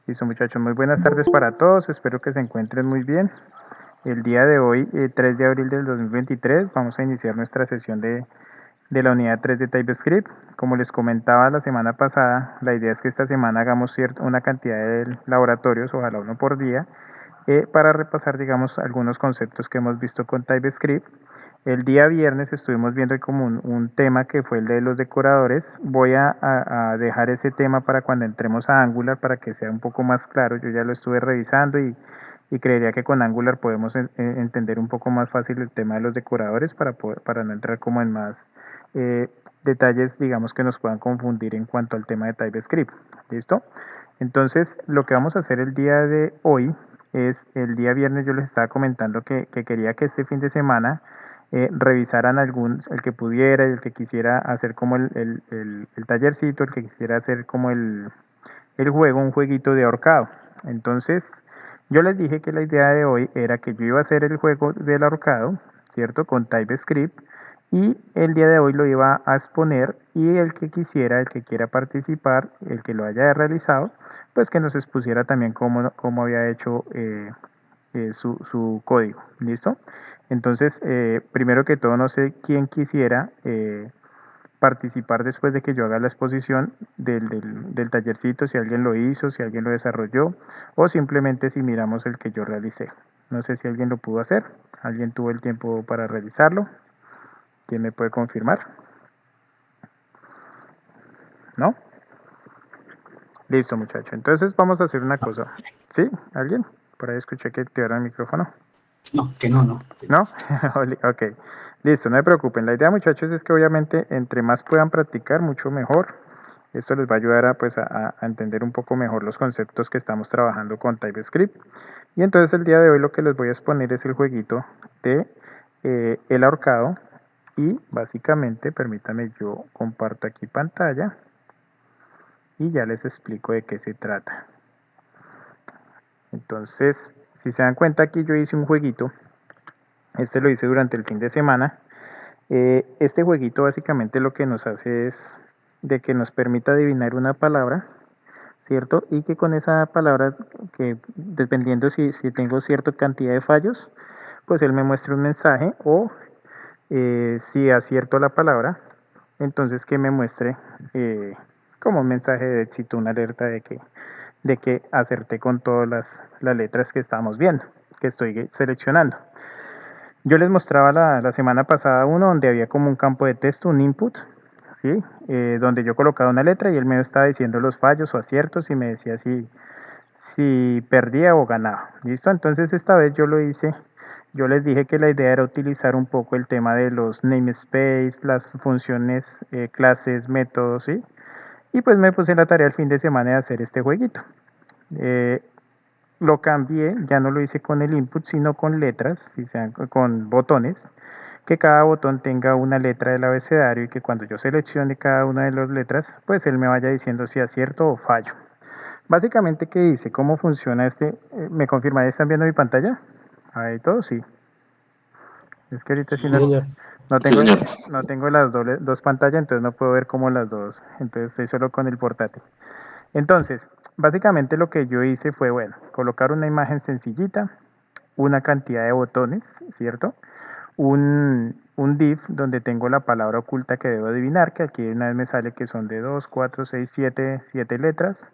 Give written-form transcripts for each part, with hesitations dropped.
Listo, muchachos, muy buenas tardes para todos, espero que se encuentren muy bien. El día de hoy, 3 de abril del 2023, vamos a iniciar nuestra sesión de la unidad 3 de TypeScript. Como les comentaba la semana pasada, la idea es que esta semana hagamos una cantidad de laboratorios, ojalá uno por día, para repasar, digamos, algunos conceptos que hemos visto con TypeScript. El día viernes estuvimos viendo como un tema que fue el de los decoradores. Voy a dejar ese tema para cuando entremos a Angular para que sea un poco más claro. Yo ya lo estuve revisando y creería que con Angular podemos entender un poco más fácil el tema de los decoradores para no entrar como en más detalles, digamos, que nos puedan confundir en cuanto al tema de TypeScript. ¿Listo? Entonces, lo que vamos a hacer el día de hoy es, el día viernes yo les estaba comentando que quería que este fin de semana revisaran el que pudiera y el que quisiera hacer como el tallercito, el que quisiera hacer como el juego, un jueguito de ahorcado. Entonces, yo les dije que la idea de hoy era que yo iba a hacer el juego del ahorcado, ¿cierto? Con TypeScript. Y el día de hoy lo iba a exponer y el que quisiera, el que quiera participar, el que lo haya realizado, pues que nos expusiera también cómo había hecho su código. ¿Listo? Entonces, primero que todo, no sé quién quisiera participar después de que yo haga la exposición del tallercito, si alguien lo hizo, si alguien lo desarrolló, o simplemente si miramos el que yo realicé. No sé si alguien lo pudo hacer, alguien tuvo el tiempo para realizarlo. ¿Quién me puede confirmar? ¿No? Listo, muchacho. Entonces vamos a hacer una cosa. ¿Sí? ¿Alguien? Por ahí escuché que te el micrófono. No, que no. ¿No? Ok. Listo, no se preocupen. La idea, muchachos, es que obviamente entre más puedan practicar, mucho mejor. Esto les va a ayudar a entender un poco mejor los conceptos que estamos trabajando con TypeScript. Y entonces el día de hoy lo que les voy a exponer es el jueguito de el ahorcado. Y básicamente, permítanme, yo comparto aquí pantalla y ya les explico de qué se trata. Entonces, si se dan cuenta, aquí yo hice un jueguito. Este lo hice durante el fin de semana. Este jueguito básicamente lo que nos hace es de que nos permita adivinar una palabra, ¿cierto? Y que con esa palabra, que dependiendo si tengo cierta cantidad de fallos, pues él me muestre un mensaje, o si acierto la palabra, entonces que me muestre como un mensaje de éxito, una alerta de que acerté con todas las letras que estamos viendo, que estoy seleccionando. Yo les mostraba la semana pasada uno donde había como un campo de texto, un input, ¿sí? Donde yo colocaba una letra y él me estaba diciendo los fallos o aciertos y me decía si perdía o ganaba. ¿Listo? Entonces esta vez yo lo hice. Yo les dije que la idea era utilizar un poco el tema de los namespace, las funciones, clases, métodos, ¿sí? Y pues me puse la tarea el fin de semana de hacer este jueguito. Eh, lo cambié, ya no lo hice con el input, sino con letras, si sean con botones, que cada botón tenga una letra del abecedario y que cuando yo seleccione cada una de las letras, pues él me vaya diciendo si acierto o fallo. Básicamente, ¿qué hice? ¿Cómo funciona este? ¿Me confirma? ¿Están viendo mi pantalla? Ahí todo, sí. Es que ahorita sí Sí, señor. no Sí, tengo, señor. no tengo las dos pantallas, entonces no puedo ver como las dos. Entonces estoy solo con el portátil. Entonces, básicamente lo que yo hice fue, bueno, colocar una imagen sencillita, una cantidad de botones, ¿cierto? Un div donde tengo la palabra oculta que debo adivinar, que aquí una vez me sale que son de 2, 4, 6, 7 letras,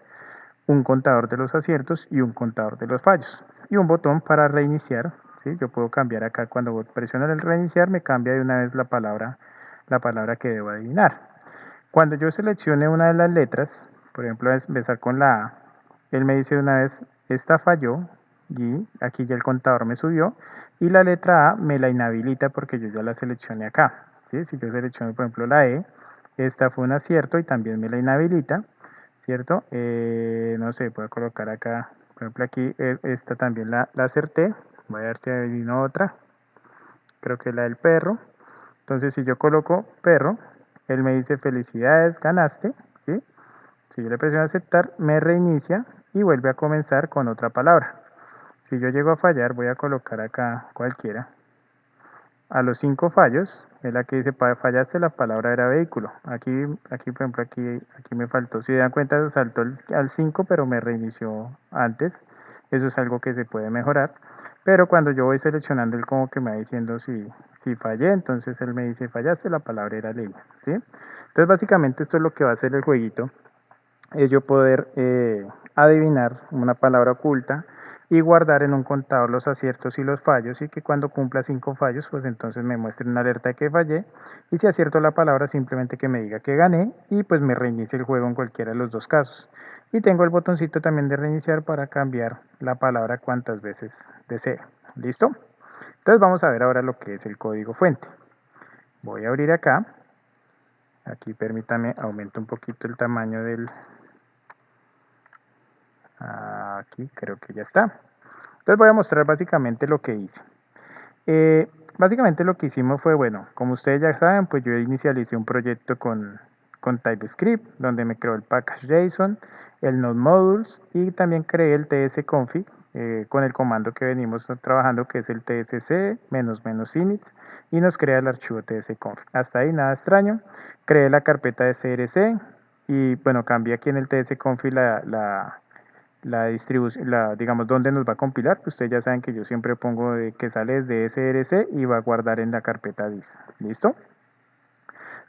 un contador de los aciertos y un contador de los fallos. Y un botón para reiniciar, ¿sí? Yo puedo cambiar acá, cuando presiono el reiniciar me cambia de una vez la palabra que debo adivinar. Cuando yo seleccione una de las letras, por ejemplo, empezar con la A, él me dice una vez, esta falló, y aquí ya el contador me subió, y la letra A me la inhabilita porque yo ya la seleccioné acá. ¿Sí? Si yo selecciono, por ejemplo, la E, esta fue un acierto y también me la inhabilita, ¿cierto? No sé, puedo colocar acá, por ejemplo, aquí esta también la acerté, voy a ver si adivino otra, creo que la del perro. Entonces, si yo coloco perro, él me dice felicidades, ganaste, ¿sí? Si yo le presiono aceptar, me reinicia y vuelve a comenzar con otra palabra. Si yo llego a fallar, voy a colocar acá cualquiera. A los 5 fallos, Es la que dice, fallaste, la palabra era vehículo. Aquí por ejemplo, aquí me faltó. Si se dan cuenta, saltó al 5, pero me reinició antes. Eso es algo que se puede mejorar. Pero cuando yo voy seleccionando, él como que me va diciendo si fallé, entonces él me dice, fallaste, la palabra era línea, ¿sí? Entonces básicamente esto es lo que va a hacer el jueguito, es yo poder adivinar una palabra oculta y guardar en un contador los aciertos y los fallos, y que cuando cumpla 5 fallos, pues entonces me muestre una alerta de que fallé, y si acierto la palabra, simplemente que me diga que gané y pues me reinicie el juego en cualquiera de los dos casos. Y tengo el botoncito también de reiniciar para cambiar la palabra cuantas veces desee. ¿Listo? Entonces vamos a ver ahora lo que es el código fuente. Voy a abrir acá. Aquí permítame, aumento un poquito el tamaño del... Aquí creo que ya está. Entonces voy a mostrar básicamente lo que hice. Básicamente lo que hicimos fue, bueno, como ustedes ya saben, pues yo inicialicé un proyecto con TypeScript, donde me creó el package JSON, el node modules, y también creé el tsconfig con el comando que venimos trabajando, que es el tsc --init, y nos crea el archivo tsconfig. Hasta ahí nada extraño. Creé la carpeta de crc y bueno, cambié aquí en el tsconfig la distribución, digamos, dónde nos va a compilar. Pues ustedes ya saben que yo siempre pongo que sale desde src y va a guardar en la carpeta dis. ¿Listo?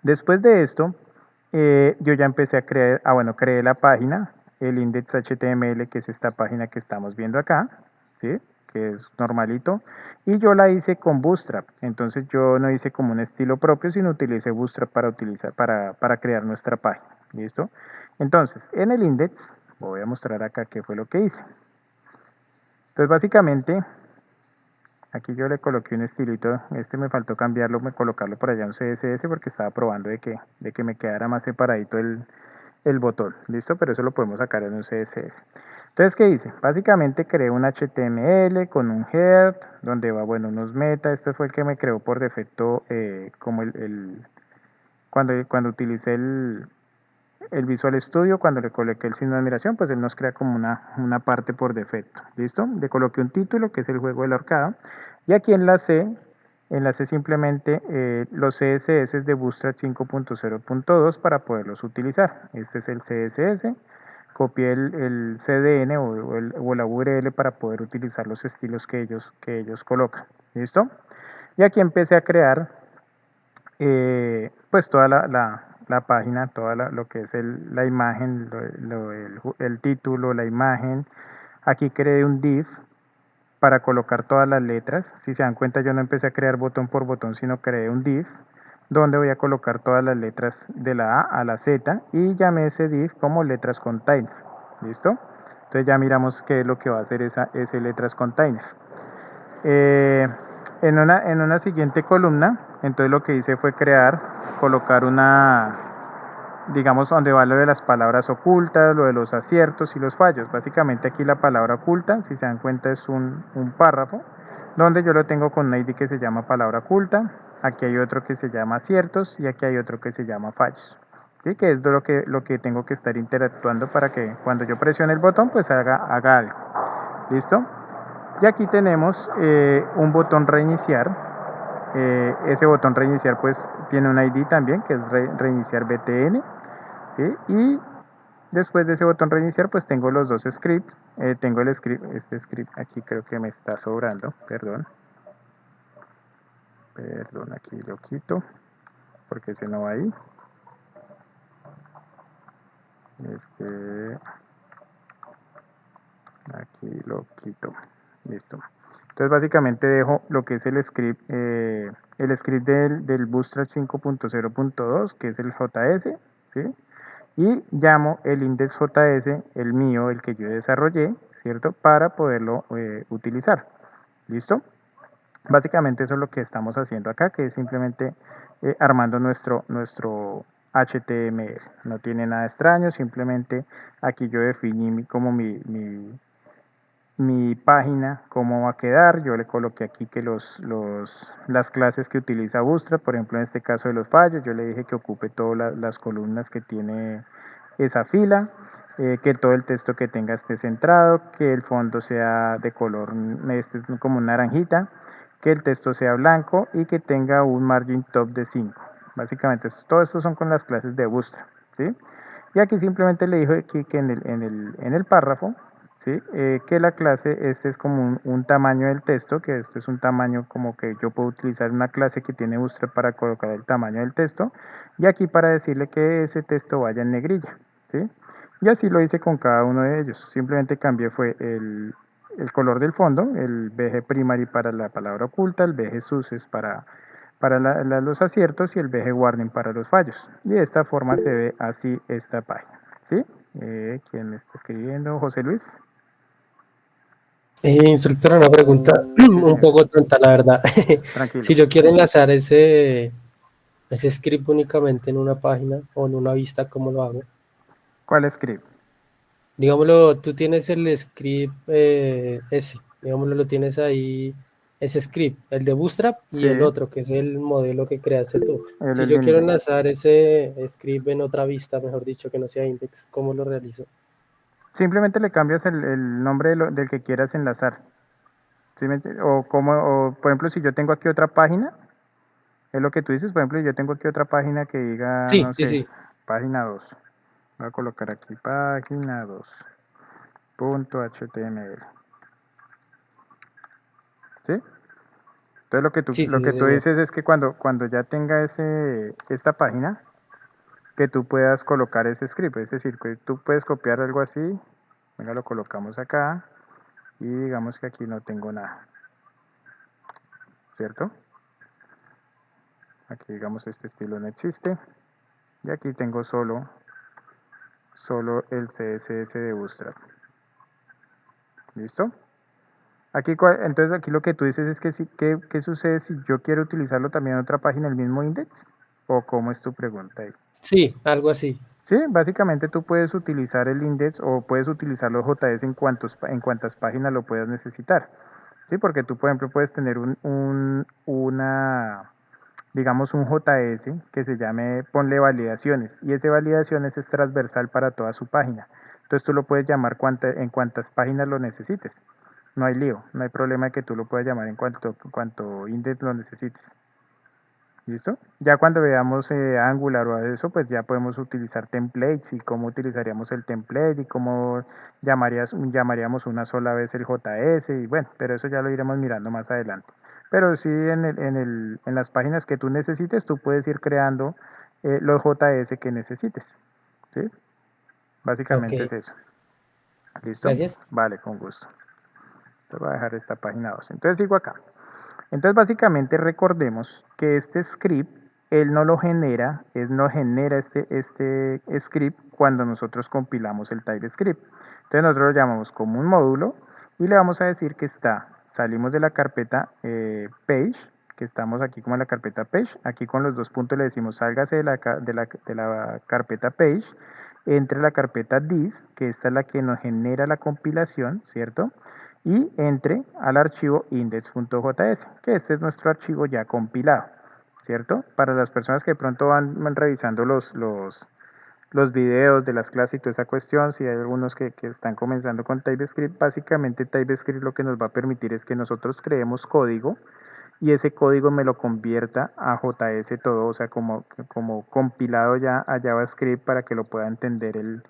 Después de esto, yo ya empecé a crear, bueno, creé la página, el index.html, que es esta página que estamos viendo acá, ¿sí? Que es normalito, y yo la hice con Bootstrap. Entonces yo no hice como un estilo propio, sino utilicé Bootstrap para crear nuestra página. ¿Listo? Entonces, en el index, voy a mostrar acá qué fue lo que hice. Entonces básicamente, aquí yo le coloqué un estilito, me faltó cambiarlo, colocarlo por allá en CSS, porque estaba probando de que me quedara más separadito el botón. ¿Listo? Pero eso lo podemos sacar en un CSS. Entonces, ¿qué hice? Básicamente creé un HTML con un head, donde va, bueno, unos meta. Este fue el que me creó por defecto, como cuando utilicé el Visual Studio, cuando le coloqué el signo de admiración, pues él nos crea como una parte por defecto. ¿Listo? Le coloqué un título, que es el juego de la ahorcada. Y aquí enlacé simplemente los CSS de Bootstrap 5.0.2 para poderlos utilizar. Este es el CSS. Copié el CDN o la URL para poder utilizar los estilos que ellos colocan. ¿Listo? Y aquí empecé a crear pues toda la página, lo que es la imagen, el título, la imagen. Aquí creé un div para colocar todas las letras. Si se dan cuenta, yo no empecé a crear botón por botón, sino creé un div donde voy a colocar todas las letras de la A a la Z, y llamé ese div como letras container. ¿Listo? Entonces ya miramos qué es lo que va a hacer ese letras container. En una siguiente columna, entonces lo que hice fue colocar digamos, donde va lo de las palabras ocultas, lo de los aciertos y los fallos. Básicamente aquí la palabra oculta, si se dan cuenta, es un párrafo, donde yo lo tengo con una ID que se llama palabra oculta. Aquí hay otro que se llama aciertos y aquí hay otro que se llama fallos. ¿Sí? Que es lo que tengo que estar interactuando para que cuando yo presione el botón, pues haga algo. ¿Listo? Y aquí tenemos un botón reiniciar. Ese botón reiniciar pues tiene un ID también, que es reiniciar btn, ¿sí? Y después de ese botón reiniciar pues tengo los dos scripts. Tengo este script aquí, creo que me está sobrando, perdón, aquí lo quito porque ese no va ahí. Aquí lo quito. Listo. Entonces básicamente dejo lo que es el script del Bootstrap 5.0.2, que es el JS, ¿sí? Y llamo el index.js, el mío, el que yo desarrollé, ¿cierto? Para poderlo utilizar. ¿Listo? Básicamente eso es lo que estamos haciendo acá, que es simplemente armando nuestro HTML. No tiene nada extraño, simplemente aquí yo definí como mi página, cómo va a quedar. Yo le coloqué aquí que las clases que utiliza Bootstrap, por ejemplo en este caso de los fallos, yo le dije que ocupe todas las columnas que tiene esa fila, que todo el texto que tenga esté centrado, que el fondo sea de color, este es como naranjita, que el texto sea blanco y que tenga un margin top de 5. Básicamente, todo esto son con las clases de Bootstrap, ¿sí? Y aquí simplemente le dijo aquí que en el párrafo, ¿sí? Que la clase, este es como un tamaño del texto, que este es un tamaño como que yo puedo utilizar una clase que tiene Bootstrap para colocar el tamaño del texto, y aquí para decirle que ese texto vaya en negrilla, ¿sí? Y así lo hice con cada uno de ellos. Simplemente cambié fue el color del fondo, el BG primary para la palabra oculta, el BG success para los aciertos y el BG warning para los fallos. Y de esta forma se ve así esta página. ¿Sí? ¿Quién me está escribiendo? José Luis. Instructora, una pregunta Sí, un señor. poco tonta, la verdad. Tranquilo. Si yo quiero enlazar ese script únicamente en una página o en una vista, ¿cómo lo hago? ¿Cuál script? Digámoslo, tú tienes el script ese, digámoslo, lo tienes ahí, ese script, el de Bootstrap y Sí, el otro, que es el modelo que creaste tú. Si el yo quiero index. enlazar ese script en otra vista, mejor dicho, que no sea index, ¿cómo lo realizo? Simplemente le cambias el nombre del que quieras enlazar. ¿Sí o, como, o, por ejemplo, si yo tengo aquí otra página, es lo que tú dices, por ejemplo, yo tengo aquí otra página que diga, Sí, no sí, sé, sí. página 2. Voy a colocar aquí página 2.html. ¿Sí? Entonces Sí, sí, lo sí, que tú señor. dices es que cuando ya tenga esta página, que tú puedas colocar ese script. Es decir, que tú puedes copiar algo así. Venga, lo colocamos acá. Y digamos que aquí no tengo nada. ¿Cierto? Aquí digamos este estilo no existe. Y aquí tengo solo el CSS de Bootstrap. ¿Listo? Aquí, entonces aquí lo que tú dices es que ¿qué sucede si yo quiero utilizarlo también en otra página, el mismo index? ¿O cómo es tu pregunta ahí? Sí, algo así. Sí, básicamente tú puedes utilizar el index o puedes utilizar los JS en cuantas páginas lo puedas necesitar. Sí, porque tú, por ejemplo, puedes tener digamos, un JS que se llame ponle validaciones y ese validaciones es transversal para toda su página. Entonces tú lo puedes llamar en cuantas páginas lo necesites. No hay lío, no hay problema de que tú lo puedas llamar en cuanto index lo necesites. ¿Listo? Ya cuando veamos Angular o eso, pues ya podemos utilizar templates y cómo utilizaríamos el template y cómo llamaríamos una sola vez el JS y bueno, pero eso ya lo iremos mirando más adelante. Pero sí en las páginas que tú necesites, tú puedes ir creando los JS que necesites. ¿Sí? Ok, Básicamente es eso. ¿Listo? gracias. Vale, con gusto. Te voy a dejar esta página 2. Entonces sigo acá. Entonces básicamente recordemos que este script, él no lo genera, no genera este script cuando nosotros compilamos el TypeScript. Entonces nosotros lo llamamos como un módulo y le vamos a decir que salimos de la carpeta page, que estamos aquí como en la carpeta page, aquí con los dos puntos le decimos sálgase de la carpeta page, entre la carpeta this, que esta es la que nos genera la compilación, ¿cierto? Y entre al archivo index.js, que este es nuestro archivo ya compilado, ¿cierto? Para las personas que de pronto van revisando los videos de las clases y toda esa cuestión, si hay algunos que están comenzando con TypeScript, básicamente TypeScript lo que nos va a permitir es que nosotros creemos código y ese código me lo convierta a JS todo, o sea, como compilado ya a JavaScript para que lo pueda entender el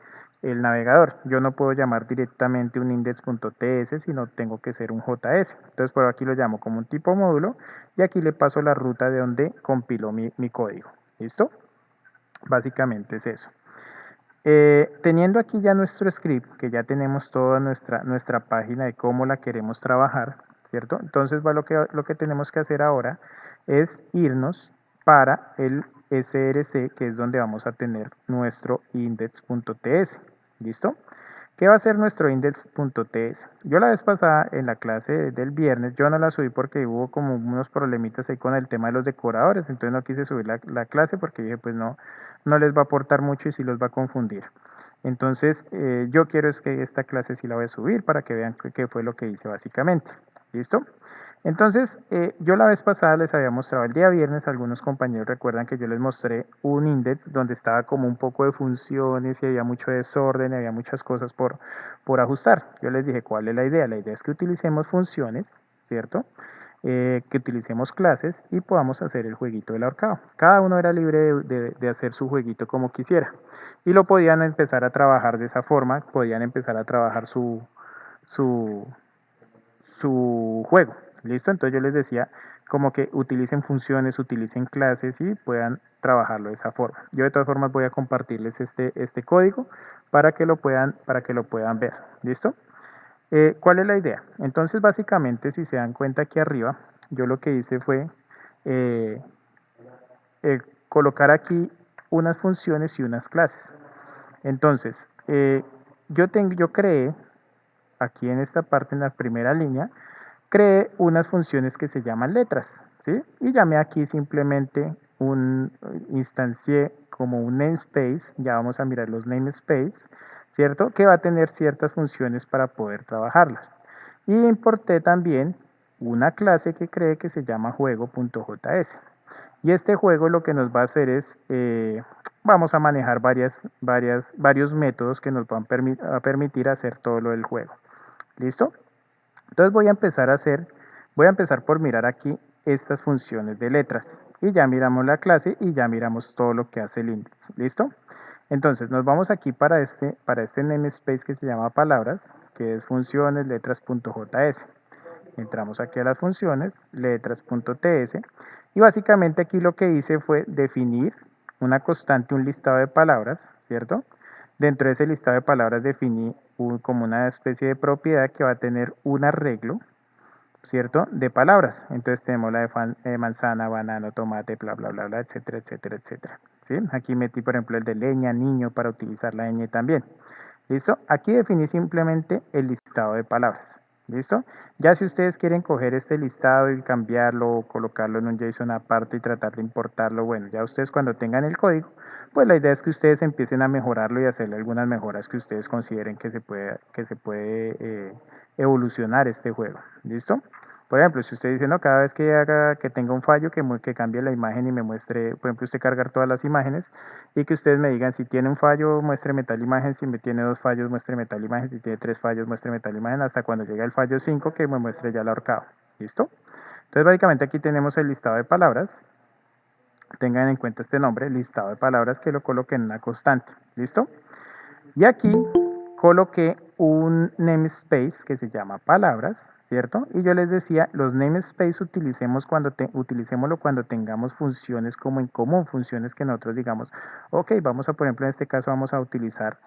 navegador. Yo no puedo llamar directamente un index.ts, sino tengo que ser un JS. Entonces, por aquí lo llamo como un tipo módulo y aquí le paso la ruta de donde compiló mi código. ¿Listo? Básicamente es eso. Teniendo aquí ya nuestro script, que ya tenemos toda nuestra página de cómo la queremos trabajar, ¿cierto? Entonces lo que tenemos que hacer ahora es irnos para el src, que es donde vamos a tener nuestro index.ts. ¿Listo? ¿Qué va a ser nuestro index.ts? Yo la vez pasada en la clase del viernes, yo no la subí porque hubo como unos problemitas ahí con el tema de los decoradores, entonces no quise subir la clase porque dije pues no les va a aportar mucho y sí los va a confundir. Entonces yo quiero es que esta clase sí la voy a subir para que vean qué fue lo que hice básicamente. ¿Listo? Entonces, yo la vez pasada les había mostrado el día viernes, algunos compañeros recuerdan que yo les mostré un index donde estaba como un poco de funciones y había mucho desorden, y había muchas cosas por ajustar. Yo les dije, ¿cuál es la idea? La idea es que utilicemos funciones, ¿cierto? que utilicemos clases y podamos hacer el jueguito del ahorcado. Cada uno era libre de hacer su jueguito como quisiera y lo podían empezar a trabajar de esa forma, podían empezar a trabajar su, su juego. ¿Listo? Entonces yo les decía como que utilicen funciones, utilicen clases y puedan trabajarlo de esa forma. Yo de todas formas voy a compartirles este código para que lo puedan ver. ¿Listo? ¿Cuál es la idea? Entonces básicamente si se dan cuenta aquí arriba, yo lo que hice fue eh, colocar aquí unas funciones y unas clases. Entonces, yo creé aquí en esta parte, en la primera línea, creé unas funciones que se llaman letras, ¿sí? Y llamé aquí simplemente instancié como un namespace, ya vamos a mirar los namespace, ¿cierto? Que va a tener ciertas funciones para poder trabajarlas. Y importé también una clase que creé que se llama juego.js. Y este juego lo que nos va a hacer es, vamos a manejar varios métodos que nos van a permitir hacer todo lo del juego. ¿Listo? Entonces voy a empezar por mirar aquí estas funciones de letras. Y ya miramos la clase y ya miramos todo lo que hace el index. ¿Listo? Entonces nos vamos aquí para este namespace que se llama palabras, que es funciones letras.js. Entramos aquí a las funciones, letras.ts, y básicamente aquí lo que hice fue definir una constante, un listado de palabras, ¿cierto? Dentro de ese listado de palabras definí como una especie de propiedad que va a tener un arreglo, ¿cierto? De palabras. Entonces tenemos la de manzana, banano, tomate, bla, bla, bla, bla, etcétera, etcétera, etcétera. ¿Sí? Aquí metí, por ejemplo, el de leña, niño, para utilizar la ñ también. ¿Listo? Aquí definí simplemente el listado de palabras. ¿Listo? Ya si ustedes quieren coger este listado y cambiarlo o colocarlo en un JSON aparte y tratar de importarlo, bueno, ya ustedes cuando tengan el código, pues la idea es que ustedes empiecen a mejorarlo y hacerle algunas mejoras que ustedes consideren que se puede evolucionar este juego. ¿Listo? Por ejemplo, si usted dice, no, cada vez que tenga un fallo, que cambie la imagen y me muestre, por ejemplo, usted cargar todas las imágenes y que ustedes me digan si tiene un fallo, muéstreme tal imagen, si me tiene dos fallos, muéstreme tal imagen, si tiene tres fallos, muéstreme tal imagen, hasta cuando llegue el fallo 5 que me muestre ya el ahorcado. ¿Listo? Entonces, básicamente aquí tenemos el listado de palabras. Tengan en cuenta este nombre, listado de palabras, que lo coloqué en una constante. ¿Listo? Y aquí coloqué un namespace que se llama palabras, ¿cierto? Y yo les decía, los namespace utilicémoslo cuando tengamos funciones como en común, funciones que nosotros digamos, ok, vamos a, por ejemplo, en este caso vamos a utilizar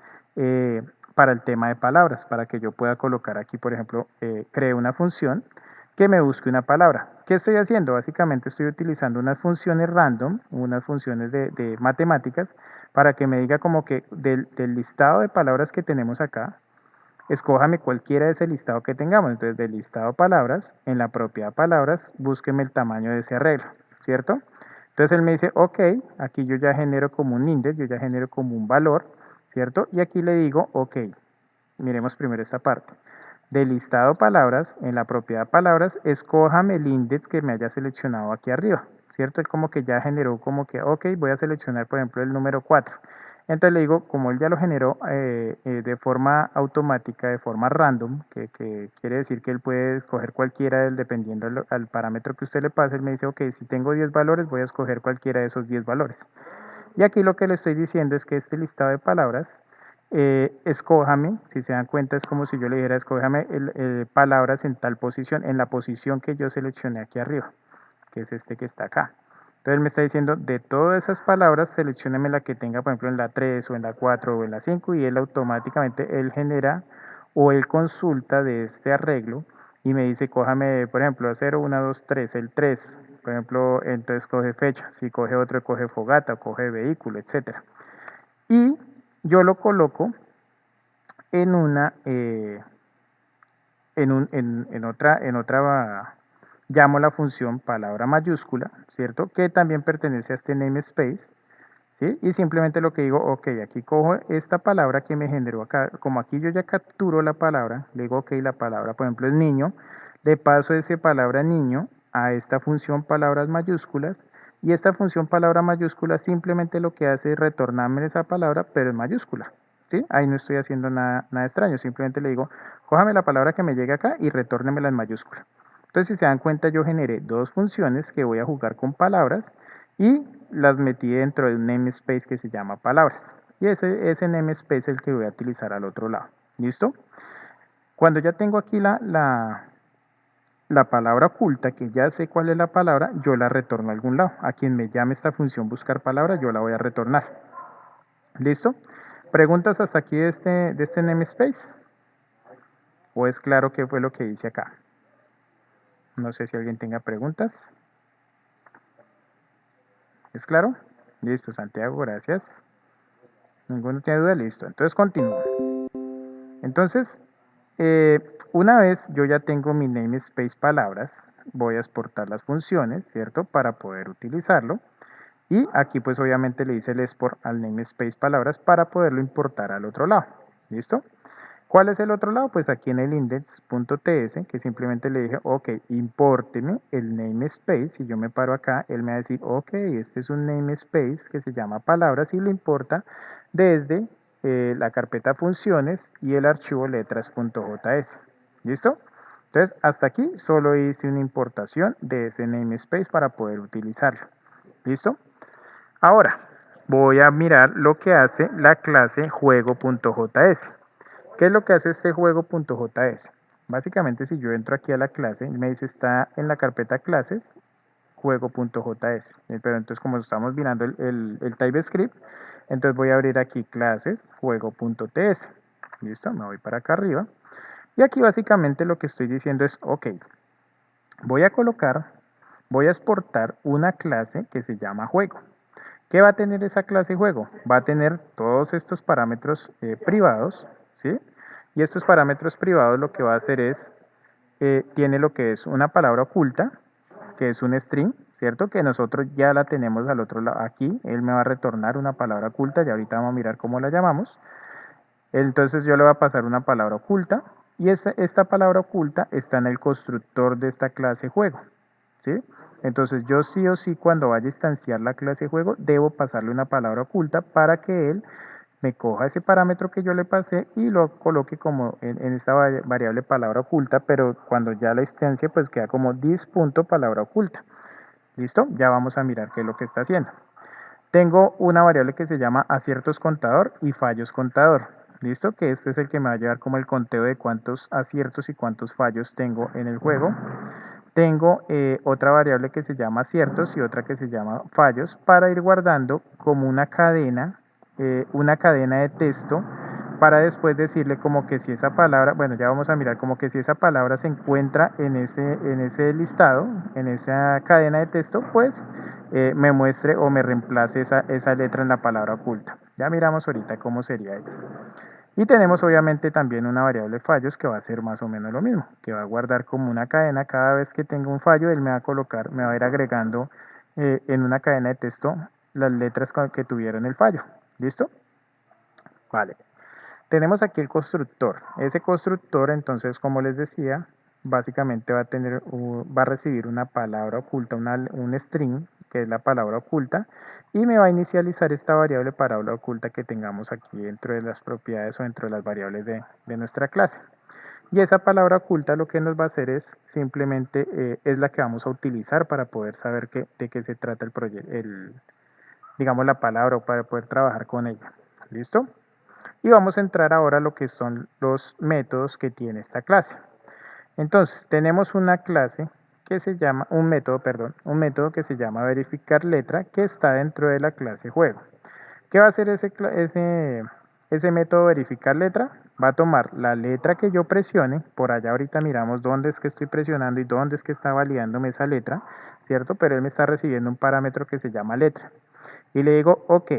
para el tema de palabras, para que yo pueda colocar aquí, por ejemplo, cree una función que me busque una palabra. ¿Qué estoy haciendo? Básicamente estoy utilizando unas funciones random, unas funciones de matemáticas, para que me diga como que del listado de palabras que tenemos acá, escójame cualquiera de ese listado que tengamos. Entonces, del listado palabras, en la propiedad palabras, búsqueme el tamaño de ese arreglo, ¿cierto? Entonces él me dice, ok, aquí yo ya genero como un index, yo ya genero como un valor, ¿cierto? Y aquí le digo, ok, miremos primero esta parte. Del listado palabras, en la propiedad palabras, escójame el index que me haya seleccionado aquí arriba, ¿cierto? Él como que ya generó como que, ok, voy a seleccionar, por ejemplo, el número 4. Entonces le digo, como él ya lo generó de forma automática, de forma random, que quiere decir que él puede escoger cualquiera dependiendo al parámetro que usted le pase, él me dice, ok, si tengo 10 valores, voy a escoger cualquiera de esos 10 valores. Y aquí lo que le estoy diciendo es que este listado de palabras, escójame, si se dan cuenta es como si yo le dijera, escójame palabras en tal posición, en la posición que yo seleccioné aquí arriba, que es este que está acá. Entonces él me está diciendo, de todas esas palabras, seleccioneme la que tenga, por ejemplo, en la 3 o en la 4 o en la 5 y él automáticamente, él genera o él consulta de este arreglo y me dice, cójame, por ejemplo, 0, 1, 2, 3, el 3, por ejemplo, entonces coge fecha, si coge otro, coge fogata, coge vehículo, etcétera. Y yo lo coloco en una, en otra, llamo la función palabra mayúscula, ¿cierto? Que también pertenece a este namespace, ¿sí? Y simplemente lo que digo, ok, aquí cojo esta palabra que me generó acá, como aquí yo ya capturo la palabra, le digo, ok, la palabra, por ejemplo, es niño, le paso esa palabra niño a esta función palabras mayúsculas, y esta función palabra mayúscula simplemente lo que hace es retornarme esa palabra, pero en mayúscula, ¿sí? Ahí no estoy haciendo nada extraño, simplemente le digo, cójame la palabra que me llegue acá y retórnemela en mayúscula. Entonces, si se dan cuenta, yo generé dos funciones que voy a jugar con palabras y las metí dentro de un namespace que se llama palabras. Y ese namespace es el que voy a utilizar al otro lado. ¿Listo? Cuando ya tengo aquí la palabra oculta, que ya sé cuál es la palabra, yo la retorno a algún lado. A quien me llame esta función buscar palabra, yo la voy a retornar. ¿Listo? ¿Preguntas hasta aquí de este namespace? ¿O es claro qué fue lo que hice acá? No sé si alguien tenga preguntas. ¿Es claro? Listo, Santiago, gracias. Ninguno tiene duda, listo. Entonces continúo. Entonces, una vez yo ya tengo mi namespace palabras, voy a exportar las funciones, ¿cierto? Para poder utilizarlo. Y aquí pues obviamente le hice el export al namespace palabras para poderlo importar al otro lado. ¿Listo? ¿Cuál es el otro lado? Pues aquí en el index.ts, que simplemente le dije, ok, impórteme el namespace. Y yo me paro acá, él me va a decir, ok, este es un namespace que se llama palabras y lo importa desde la carpeta funciones y el archivo letras.js. ¿Listo? Entonces, hasta aquí solo hice una importación de ese namespace para poder utilizarlo. ¿Listo? Ahora, voy a mirar lo que hace la clase juego.js. ¿Qué es lo que hace este juego.js? Básicamente, si yo entro aquí a la clase, me dice está en la carpeta clases, juego.js. Pero entonces, como estamos mirando el TypeScript, entonces voy a abrir aquí clases, juego.ts. Listo, me voy para acá arriba. Y aquí básicamente lo que estoy diciendo es, ok, voy a exportar una clase que se llama juego. ¿Qué va a tener esa clase juego? Va a tener todos estos parámetros privados, ¿sí? Y estos parámetros privados lo que va a hacer es, tiene lo que es una palabra oculta, que es un string, ¿cierto? Que nosotros ya la tenemos al otro lado. Aquí él me va a retornar una palabra oculta, y ahorita vamos a mirar cómo la llamamos. Entonces yo le voy a pasar una palabra oculta, y esta palabra oculta está en el constructor de esta clase juego, ¿sí? Entonces yo sí o sí cuando vaya a instanciar la clase juego debo pasarle una palabra oculta para que él me coja ese parámetro que yo le pasé y lo coloque como en esta variable palabra oculta, pero cuando ya la instancia pues queda como this.palabra oculta. ¿Listo? Ya vamos a mirar qué es lo que está haciendo. Tengo una variable que se llama aciertos contador y fallos contador. ¿Listo? Que este es el que me va a llevar como el conteo de cuántos aciertos y cuántos fallos tengo en el juego. Tengo otra variable que se llama aciertos y otra que se llama fallos para ir guardando como una cadena de texto para después decirle como que si esa palabra, bueno, ya vamos a mirar como que si esa palabra se encuentra en ese listado, en esa cadena de texto, pues me muestre o me reemplace esa letra en la palabra oculta. Ya miramos ahorita cómo sería ello. Y tenemos obviamente también una variable fallos que va a ser más o menos lo mismo, que va a guardar como una cadena. Cada vez que tenga un fallo, él me va a colocar, me va a ir agregando en una cadena de texto las letras que tuvieron el fallo. ¿Listo? Vale. Tenemos aquí el constructor. Ese constructor, entonces, como les decía, básicamente va a recibir una palabra oculta, un string, que es la palabra oculta, y me va a inicializar esta variable palabra oculta que tengamos aquí dentro de las propiedades o dentro de las variables de nuestra clase. Y esa palabra oculta lo que nos va a hacer es simplemente, es la que vamos a utilizar para poder saber de qué se trata el proyecto, digamos la palabra o para poder trabajar con ella. ¿Listo? Y vamos a entrar ahora a lo que son los métodos que tiene esta clase. Entonces, tenemos una clase que se llama, un método que se llama verificar letra que está dentro de la clase juego. ¿Qué va a hacer ese método verificar letra? Va a tomar la letra que yo presione, por allá ahorita miramos dónde es que estoy presionando y dónde es que está validándome esa letra, ¿cierto? Pero él me está recibiendo un parámetro que se llama letra. Y le digo, ok,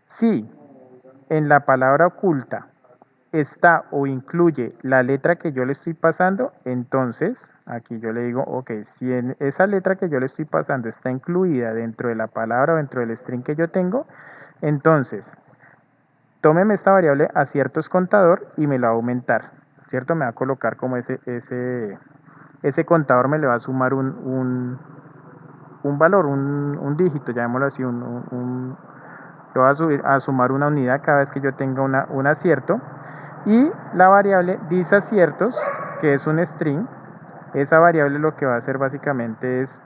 si en la palabra oculta está o incluye la letra que yo le estoy pasando, entonces aquí yo le digo, ok, si en esa letra que yo le estoy pasando está incluida dentro de la palabra o dentro del string que yo tengo, entonces tómeme esta variable aciertos contador y me la va a aumentar, ¿cierto? Me va a colocar como ese contador me le va a sumar un valor, un dígito, llamémoslo así, lo va a subir a sumar una unidad cada vez que yo tenga un acierto. Y la variable disaciertos, que es un string, Esa variable lo que va a hacer básicamente es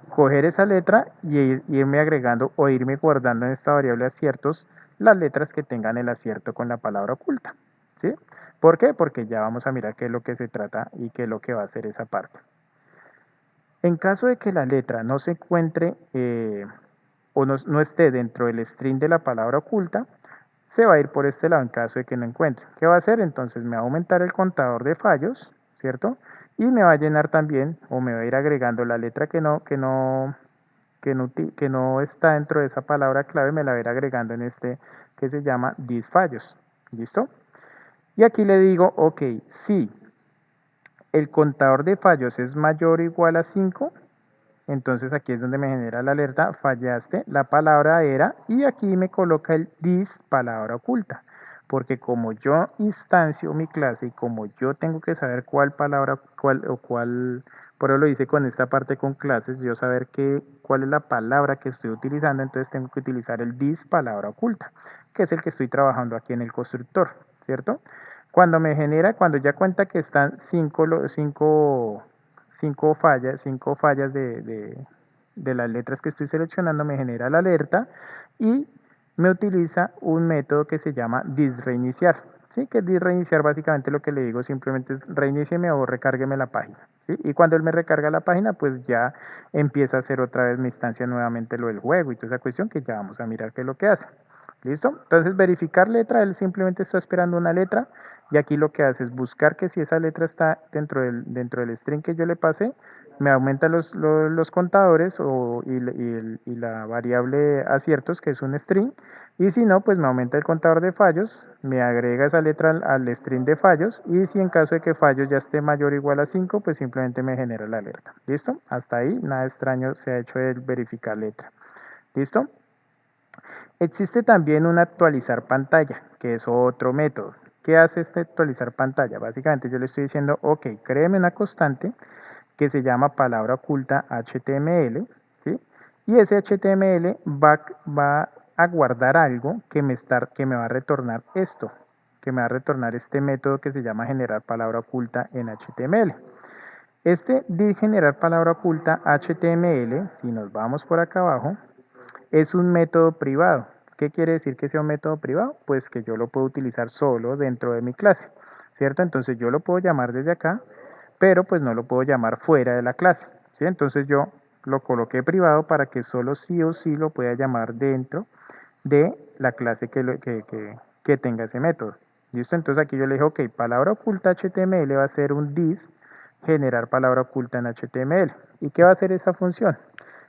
coger esa letra y irme agregando o irme guardando en esta variable aciertos las letras que tengan el acierto con la palabra oculta. ¿Sí? ¿Por qué? Porque ya vamos a mirar qué es lo que se trata y qué es lo que va a hacer esa parte. En caso de que la letra no se encuentre o no esté dentro del string de la palabra oculta, se va a ir por este lado en caso de que no encuentre. ¿Qué va a hacer? Entonces me va a aumentar el contador de fallos, ¿cierto? Y me va a llenar también, o me va a ir agregando la letra que no está dentro de esa palabra clave, me la va a ir agregando en este que se llama fallos. ¿Listo? Y aquí le digo, ok, si el contador de fallos es mayor o igual a 5, entonces aquí es donde me genera la alerta, fallaste, la palabra era, y aquí me coloca el palabra oculta. Porque como yo instancio mi clase y como yo tengo que saber cuál palabra, por eso lo hice con esta parte con clases, yo saber cuál es la palabra que estoy utilizando, entonces tengo que utilizar el palabra oculta, que es el que estoy trabajando aquí en el constructor, ¿cierto? Cuando ya cuenta que están cinco fallas de las letras que estoy seleccionando, me genera la alerta y me utiliza un método que se llama disreiniciar. ¿Sí? Que disreiniciar básicamente lo que le digo simplemente es reinícieme o recárgueme la página. ¿Sí? Y cuando él me recarga la página, pues ya empieza a hacer otra vez mi instancia nuevamente lo del juego y toda esa cuestión que ya vamos a mirar qué es lo que hace. ¿Listo? Entonces verificar letra, él simplemente está esperando una letra y aquí lo que hace es buscar que si esa letra está dentro del string que yo le pasé, me aumenta los contadores y la variable aciertos, que es un string, y si no, pues me aumenta el contador de fallos, me agrega esa letra al string de fallos, y si en caso de que fallos ya esté mayor o igual a 5, pues simplemente me genera la alerta. ¿Listo? Hasta ahí, nada extraño se ha hecho el verificar letra. ¿Listo? Existe también un actualizar pantalla, que es otro método. ¿Qué hace este actualizar pantalla? Básicamente yo le estoy diciendo, ok, créeme una constante que se llama palabra oculta HTML, ¿sí? Y ese HTML va a guardar algo que me va a retornar esto, que me va a retornar este método que se llama generar palabra oculta en HTML. Este de generar palabra oculta HTML, si nos vamos por acá abajo, es un método privado. ¿Qué quiere decir que sea un método privado? Pues que yo lo puedo utilizar solo dentro de mi clase, ¿cierto? Entonces yo lo puedo llamar desde acá, pero pues no lo puedo llamar fuera de la clase, ¿sí? Entonces yo lo coloqué privado para que solo sí o sí lo pueda llamar dentro de la clase que tenga ese método. ¿Listo? Entonces aquí yo le dije, ok, palabra oculta HTML va a ser un generar palabra oculta en HTML. ¿Y qué va a hacer esa función?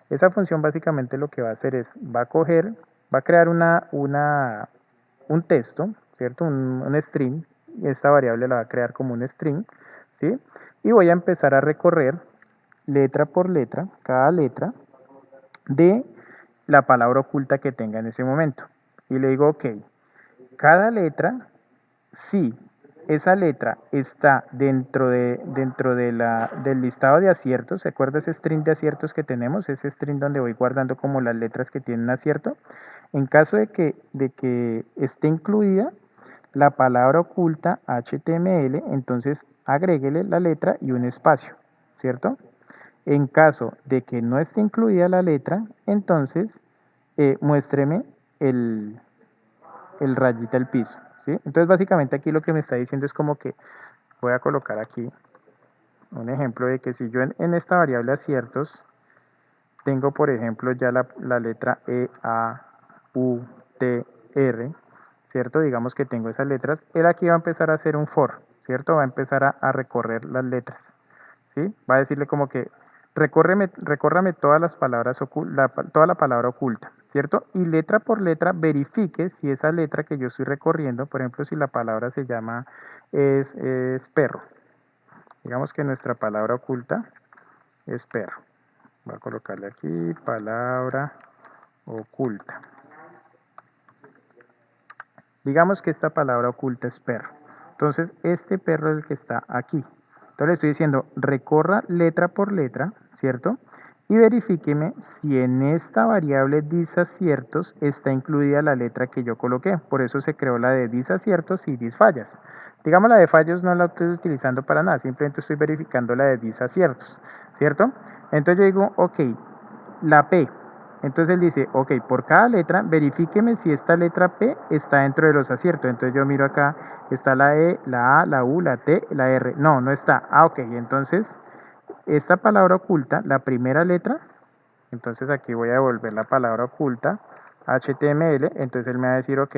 Esa función básicamente lo que va a hacer es, va a crear un texto, ¿cierto? Un string, y esta variable la va a crear como un string, ¿sí? Y voy a empezar a recorrer letra por letra, cada letra de la palabra oculta que tenga en ese momento. Y le digo, ok, cada letra, si esa letra está del listado de aciertos, ¿se acuerda ese string de aciertos que tenemos? Ese string donde voy guardando como las letras que tienen acierto. En caso de que esté incluida la palabra oculta HTML, entonces agréguele la letra y un espacio, ¿cierto? En caso de que no esté incluida la letra, entonces muéstreme el, el rayita al piso, ¿sí? Entonces básicamente aquí lo que me está diciendo es como que voy a colocar aquí un ejemplo de que si yo en esta variable aciertos tengo por ejemplo ya la letra E, A, U, T, R, ¿cierto? Digamos que tengo esas letras, él aquí va a empezar a hacer un for, ¿cierto? Va a empezar a recorrer las letras, ¿sí? Va a decirle como que recórrame todas las palabras toda la palabra oculta, ¿cierto? Y letra por letra verifique si esa letra que yo estoy recorriendo, por ejemplo, si la palabra se llama es perro. Digamos que nuestra palabra oculta es perro. Voy a colocarle aquí palabra oculta. Digamos que esta palabra oculta es perro. Entonces, este perro es el que está aquí. Entonces le estoy diciendo, recorra letra por letra, ¿cierto? y verifíqueme si en esta variable disaciertos está incluida la letra que yo coloqué. Por eso se creó la de disaciertos y disfallas. Digamos, la de fallos no la estoy utilizando para nada, simplemente estoy verificando la de disaciertos, ¿cierto? Entonces yo digo, ok, la P. Entonces él dice, ok, por cada letra, verifíqueme si esta letra P está dentro de los aciertos. Entonces yo miro acá, está la E, la A, la U, la T, la R. No, no está. Ah, ok, entonces esta palabra oculta, la primera letra, entonces aquí voy a devolver la palabra oculta, HTML, entonces él me va a decir, ok,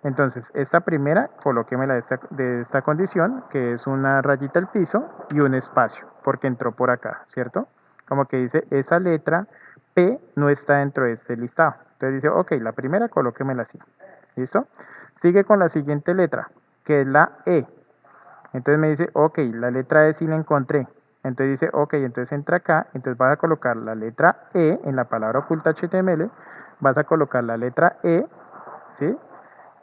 entonces esta primera, colóquemela de esta condición, que es una rayita al piso y un espacio, porque entró por acá, ¿cierto? Como que dice, esa letra P no está dentro de este listado. Entonces dice, ok, la primera colóquemela así, ¿listo? Sigue con la siguiente letra, que es la E. Entonces me dice, ok, la letra E sí la encontré. Entonces dice, ok, entonces entra acá, entonces vas a colocar la letra E en la palabra oculta HTML, vas a colocar la letra E, ¿sí?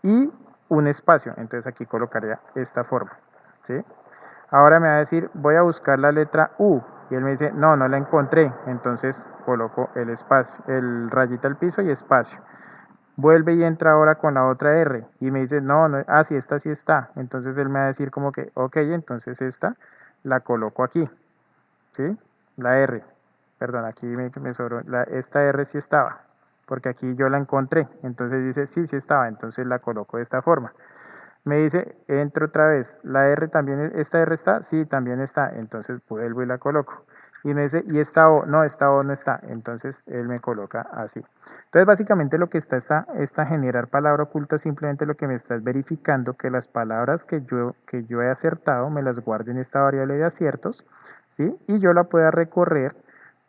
Y un espacio, entonces aquí colocaría esta forma, ¿sí? Ahora me va a decir, voy a buscar la letra U, y él me dice, no, no la encontré, entonces coloco el espacio, el rayita al piso y espacio. Vuelve y entra ahora con la otra R y me dice, no, no, ah, sí, esta sí está. Entonces él me va a decir como que, ok, entonces esta la coloco aquí, ¿sí? La R, perdón, aquí me sobró, esta R sí estaba, porque aquí yo la encontré. Entonces dice, sí, sí estaba, entonces la coloco de esta forma. Me dice, entro otra vez, la R también, ¿esta R está? Sí, también está, entonces vuelvo y la coloco. Y me dice, ¿y esta O? No, esta O no está, entonces él me coloca así. Entonces básicamente lo que está esta generar palabra oculta, simplemente lo que me está es verificando que las palabras que yo he acertado me las guarde en esta variable de aciertos, ¿sí? Y yo la pueda recorrer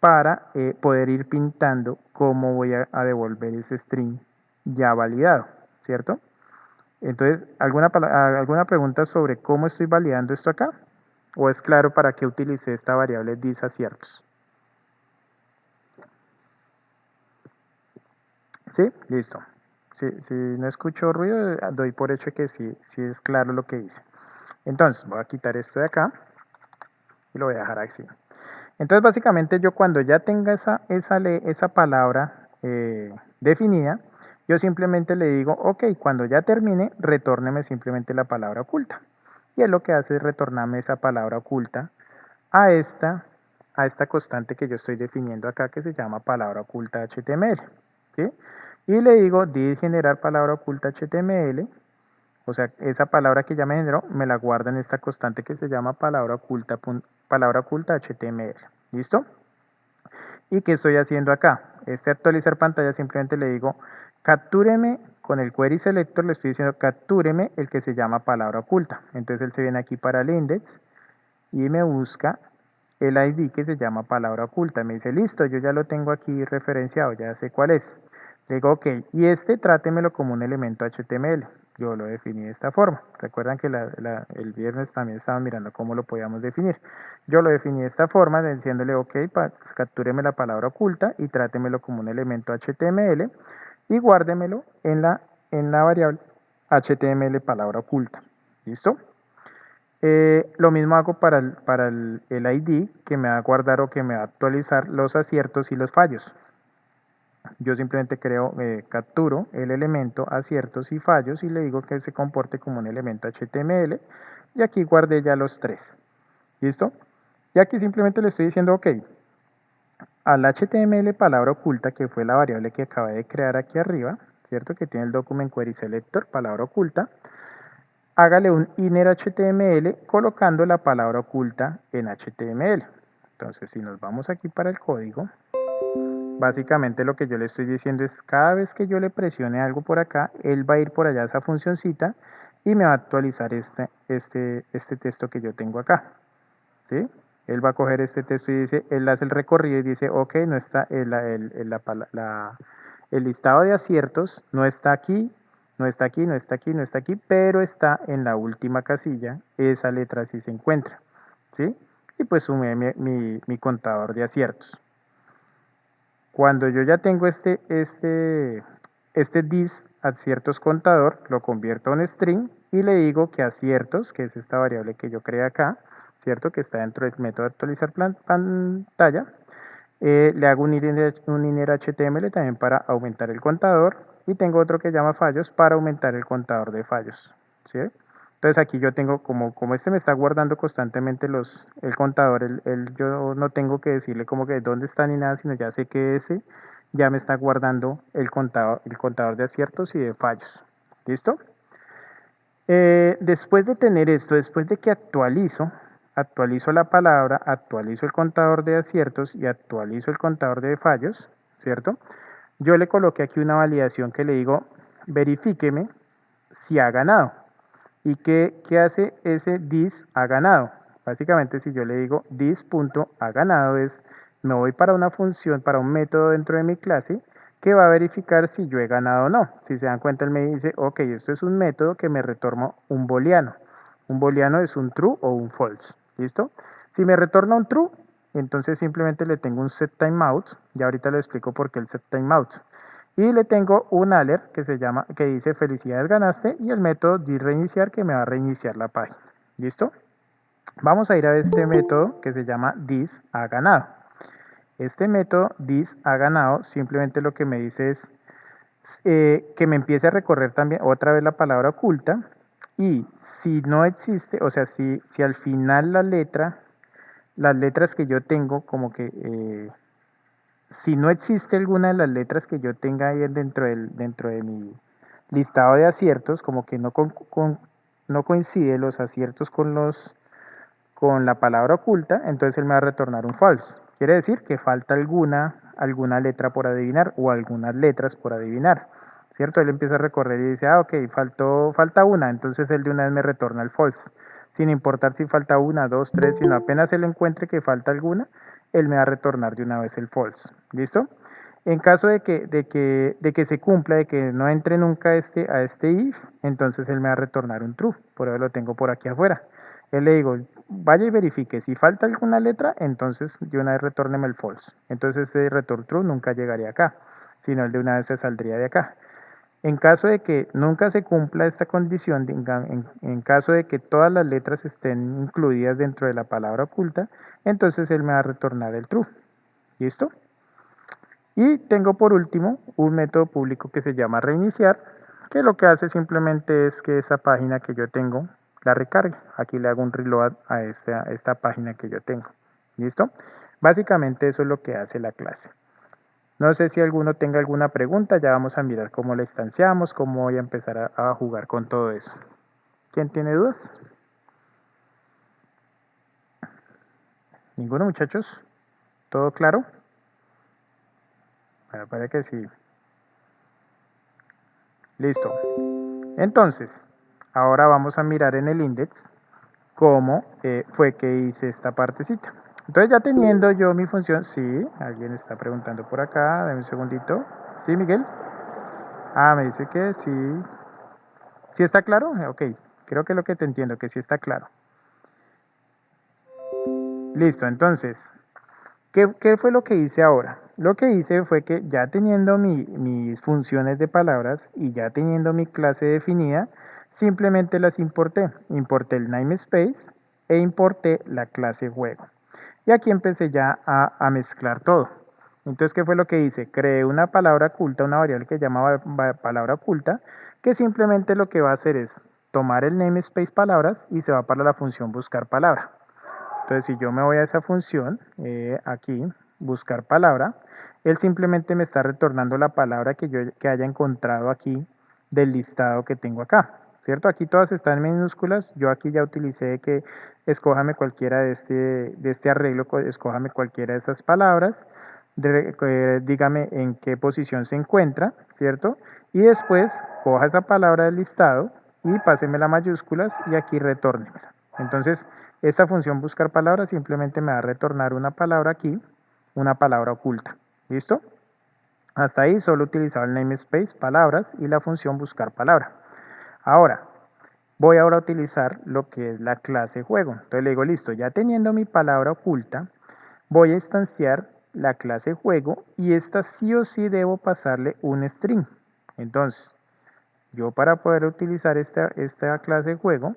para poder ir pintando cómo voy a devolver ese string ya validado, ¿cierto? Entonces, ¿alguna pregunta sobre cómo estoy validando esto acá? ¿O es claro para qué utilicé esta variable disaciertos? ¿Sí? Listo. Si no escucho ruido, doy por hecho que sí es claro lo que hice. Entonces, voy a quitar esto de acá y lo voy a dejar así. Entonces, básicamente yo cuando ya tenga esa palabra definida, yo simplemente le digo, ok, cuando ya termine, retórneme simplemente la palabra oculta. Y él lo que hace es retornarme esa palabra oculta a esta constante que yo estoy definiendo acá, que se llama palabra oculta HTML, ¿sí? Y le digo, di generar palabra oculta HTML, o sea, esa palabra que ya me generó, me la guarda en esta constante que se llama palabra oculta HTML. ¿Listo? ¿Y qué estoy haciendo acá? Este actualizar pantalla simplemente le digo, captúreme con el query selector, le estoy diciendo captúreme el que se llama palabra oculta. Entonces él se viene aquí para el index y me busca el ID que se llama palabra oculta. Me dice, listo, yo ya lo tengo aquí referenciado, ya sé cuál es. Le digo, ok, y este trátemelo como un elemento HTML. Yo lo definí de esta forma. Recuerdan que el viernes también estaba mirando cómo lo podíamos definir. Yo lo definí de esta forma, diciéndole, ok, pues, captúreme la palabra oculta y trátemelo como un elemento HTML y guárdemelo en la variable HTML palabra oculta. ¿Listo? Lo mismo hago para el ID que me va a guardar o que me va a actualizar los aciertos y los fallos. Yo simplemente capturo el elemento aciertos y fallos y le digo que se comporte como un elemento HTML y aquí guardé ya los tres. ¿Listo? Y aquí simplemente le estoy diciendo, ok, al HTML palabra oculta, que fue la variable que acabé de crear aquí arriba, ¿cierto? Que tiene el document query selector, palabra oculta, hágale un inner HTML colocando la palabra oculta en HTML. Entonces, si nos vamos aquí para el código, básicamente lo que yo le estoy diciendo es cada vez que yo le presione algo por acá, él va a ir por allá a esa funcioncita y me va a actualizar este texto que yo tengo acá. ¿Sí? Él va a coger este texto y dice, él hace el recorrido y dice, ok, no está el listado de aciertos, no está aquí, no está aquí, no está aquí, no está aquí, pero está en la última casilla, esa letra sí se encuentra, ¿sí? Y pues sumé mi contador de aciertos. Cuando yo ya tengo este dis aciertos contador, lo convierto en string y le digo que aciertos, que es esta variable que yo creé acá, ¿cierto? Que está dentro del método de actualizar pantalla, Le hago un inner HTML también para aumentar el contador y tengo otro que llama fallos para aumentar el contador de fallos, ¿sí? Entonces aquí yo tengo como este me está guardando constantemente el contador, yo no tengo que decirle como que dónde está ni nada, sino ya sé que ese ya me está guardando el contador de aciertos y de fallos. ¿Listo? Después de tener esto, después de que actualizo la palabra, actualizo el contador de aciertos y actualizo el contador de fallos, ¿cierto? Yo le coloqué aquí una validación que le digo, verifíqueme si ha ganado. ¿Y qué hace ese this ha ganado? Básicamente, si yo le digo this.ha ganado, me voy para una función, para un método dentro de mi clase que va a verificar si yo he ganado o no. Si se dan cuenta, él me dice, ok, esto es un método que me retorna un booleano. Un booleano es un true o un false. ¿Listo? Si me retorna un true, entonces simplemente le tengo un set timeout. Ya ahorita le explico por qué el set timeout. Y le tengo un alert que dice felicidades ganaste y el método reiniciar que me va a reiniciar la página. ¿Listo? Vamos a ir a este método que se llama this ha ganado. Este método this ha ganado simplemente lo que me dice es que me empiece a recorrer también otra vez la palabra oculta y si no existe, o sea, si al final las letras que yo tengo como que si no existe alguna de las letras que yo tenga ahí dentro de mi listado de aciertos, como que no coincide los aciertos con la palabra oculta, entonces él me va a retornar un false. Quiere decir que falta alguna letra por adivinar o algunas letras por adivinar, ¿cierto? Él empieza a recorrer y dice, ok, falta una, entonces él de una vez me retorna el false, sin importar si falta una, dos, tres, sino apenas él encuentre que falta alguna, él me va a retornar de una vez el false, ¿listo? En caso de que se cumpla, de que no entre nunca a este if, entonces él me va a retornar un true, por eso lo tengo por aquí afuera. Él le digo, vaya y verifique, si falta alguna letra, entonces de una vez retórneme el false. Entonces ese return true nunca llegaría acá, sino el de una vez se saldría de acá. En caso de que nunca se cumpla esta condición, en caso de que todas las letras estén incluidas dentro de la palabra oculta, entonces él me va a retornar el true. ¿Listo? Y tengo por último un método público que se llama reiniciar, que lo que hace simplemente es que esa página que yo tengo la recargue. Aquí le hago un reload a esta página que yo tengo. ¿Listo? Básicamente eso es lo que hace la clase. No sé si alguno tenga alguna pregunta, ya vamos a mirar cómo la instanciamos, cómo voy a empezar a jugar con todo eso. ¿Quién tiene dudas? ¿Ninguno, muchachos? ¿Todo claro? Bueno, parece que sí. Listo. Entonces, ahora vamos a mirar en el index cómo fue que hice esta partecita. Entonces ya teniendo yo mi función, sí, alguien está preguntando por acá, dame un segundito. ¿Sí, Miguel? Ah, me dice que sí. ¿Sí está claro? Ok, creo que lo que te entiendo, que sí está claro. Listo, entonces, ¿qué fue lo que hice ahora? Lo que hice fue que ya teniendo mis funciones de palabras y ya teniendo mi clase definida, simplemente las importé. Importé el namespace e importé la clase juego. Y aquí empecé ya a mezclar todo. Entonces, ¿qué fue lo que hice? Creé una palabra oculta, una variable que llamaba palabra oculta, que simplemente lo que va a hacer es tomar el namespace palabras y se va para la función buscar palabra. Entonces, si yo me voy a esa función, aquí, buscar palabra, él simplemente me está retornando la palabra que haya encontrado aquí del listado que tengo acá, ¿cierto? Aquí todas están en minúsculas, yo aquí ya utilicé que escójame cualquiera de este arreglo, escójame cualquiera de esas palabras, dígame en qué posición se encuentra, ¿cierto? Y después coja esa palabra del listado y páseme las mayúsculas y aquí retórnemela. Entonces, esta función buscar palabras simplemente me va a retornar una palabra aquí, una palabra oculta. ¿Listo? Hasta ahí solo utilizaba el namespace, palabras y la función buscar palabra. Ahora, voy ahora a utilizar lo que es la clase juego. Entonces le digo, listo, ya teniendo mi palabra oculta, voy a instanciar la clase juego y esta sí o sí debo pasarle un string. Entonces, yo para poder utilizar esta clase juego,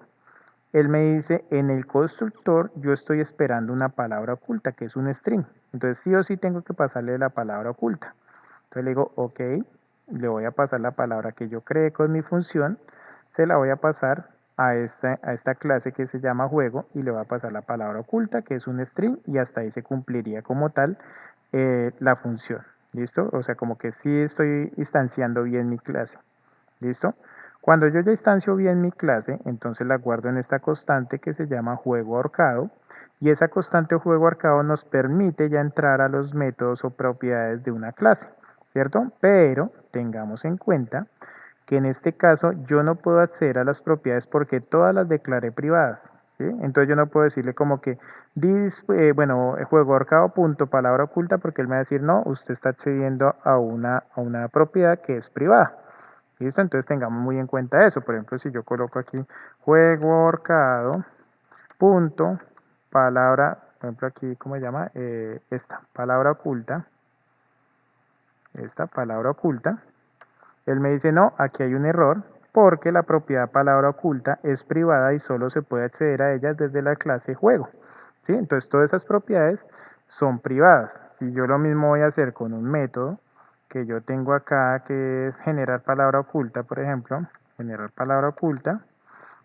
él me dice, en el constructor yo estoy esperando una palabra oculta, que es un string. Entonces sí o sí tengo que pasarle la palabra oculta. Entonces le digo, ok, le voy a pasar la palabra que yo creé con mi función, se la voy a pasar a esta clase que se llama juego y le voy a pasar la palabra oculta, que es un string, y hasta ahí se cumpliría como tal la función. ¿Listo? O sea, como que sí estoy instanciando bien mi clase. ¿Listo? Cuando yo ya instancio bien mi clase, entonces la guardo en esta constante que se llama juego ahorcado, y esa constante o juego ahorcado nos permite ya entrar a los métodos o propiedades de una clase, ¿cierto? Pero tengamos en cuenta que en este caso yo no puedo acceder a las propiedades porque todas las declaré privadas, ¿sí? Entonces yo no puedo decirle como que, juego ahorcado punto palabra oculta, porque él me va a decir, no, usted está accediendo a una propiedad que es privada. ¿Listo? Entonces tengamos muy en cuenta eso. Por ejemplo, si yo coloco aquí juego ahorcado, punto, palabra, por ejemplo aquí, ¿cómo se llama? Esta palabra oculta. Él me dice, no, aquí hay un error porque la propiedad palabra oculta es privada y solo se puede acceder a ella desde la clase juego. ¿Sí? Entonces todas esas propiedades son privadas. Si yo lo mismo voy a hacer con un método que yo tengo acá, que es generar palabra oculta, por ejemplo, generar palabra oculta,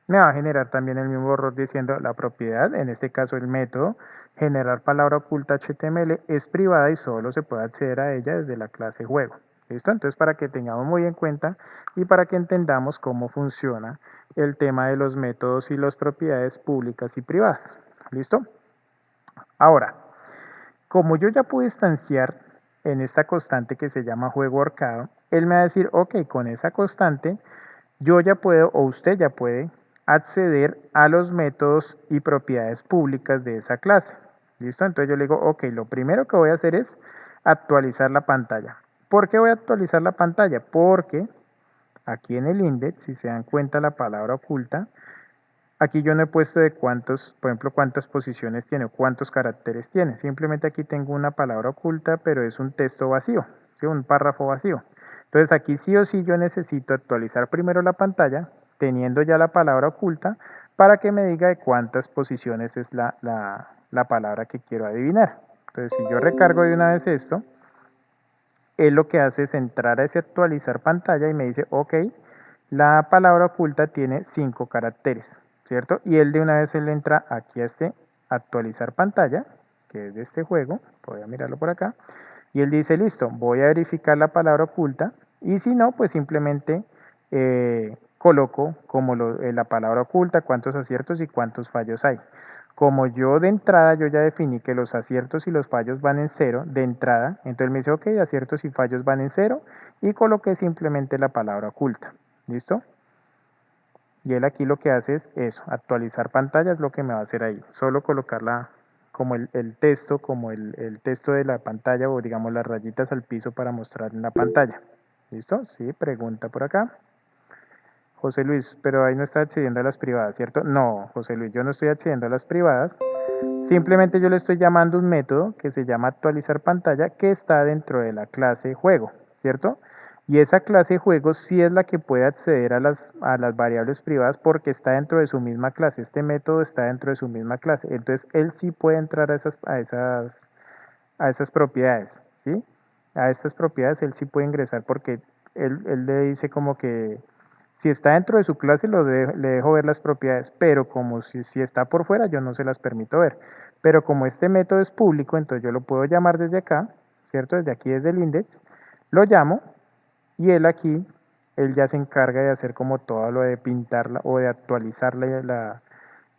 me va a generar también el mismo error diciendo la propiedad, en este caso el método, generar palabra oculta HTML es privada y solo se puede acceder a ella desde la clase juego. ¿Listo? Entonces para que tengamos muy en cuenta y para que entendamos cómo funciona el tema de los métodos y las propiedades públicas y privadas. ¿Listo? Ahora, como yo ya pude instanciar en esta constante que se llama juego ahorcado, él me va a decir, ok, con esa constante yo ya puedo o usted ya puede acceder a los métodos y propiedades públicas de esa clase. ¿Listo? Entonces yo le digo, ok, lo primero que voy a hacer es actualizar la pantalla. ¿Por qué voy a actualizar la pantalla? Porque aquí en el index, si se dan cuenta la palabra oculta, aquí yo no he puesto de cuántos, por ejemplo, cuántas posiciones tiene o cuántos caracteres tiene. Simplemente aquí tengo una palabra oculta, pero es un texto vacío, ¿sí? Un párrafo vacío. Entonces aquí sí o sí yo necesito actualizar primero la pantalla, teniendo ya la palabra oculta, para que me diga de cuántas posiciones es la palabra que quiero adivinar. Entonces si yo recargo de una vez esto, él lo que hace es entrar a ese actualizar pantalla y me dice, ok, la palabra oculta tiene 5 caracteres, ¿cierto? Y él de una vez él entra aquí a este actualizar pantalla, que es de este juego, voy a mirarlo por acá, y él dice, listo, voy a verificar la palabra oculta, y si no, pues simplemente coloco como la palabra oculta, cuántos aciertos y cuántos fallos hay. Como yo de entrada yo ya definí que los aciertos y los fallos van en cero de entrada, entonces me dice, ok, aciertos y fallos van en cero y coloqué simplemente la palabra oculta. ¿Listo? Y él aquí lo que hace es eso, actualizar pantalla es lo que me va a hacer ahí. Solo colocarla como el texto, como el texto de la pantalla o digamos las rayitas al piso para mostrar en la pantalla. ¿Listo? Sí, pregunta por acá. José Luis, pero ahí no está accediendo a las privadas, ¿cierto? No, José Luis, yo no estoy accediendo a las privadas. Simplemente yo le estoy llamando un método que se llama actualizar pantalla que está dentro de la clase juego, ¿cierto? Y esa clase juego sí es la que puede acceder a las variables privadas porque está dentro de su misma clase. Este método está dentro de su misma clase. Entonces él sí puede entrar a esas propiedades, ¿sí? A estas propiedades él sí puede ingresar porque él le dice como que si está dentro de su clase le dejo ver las propiedades, pero como si está por fuera yo no se las permito ver. Pero como este método es público, entonces yo lo puedo llamar desde acá, ¿cierto? Desde aquí, desde el index, lo llamo y él aquí, él ya se encarga de hacer como todo lo de pintarla o de actualizar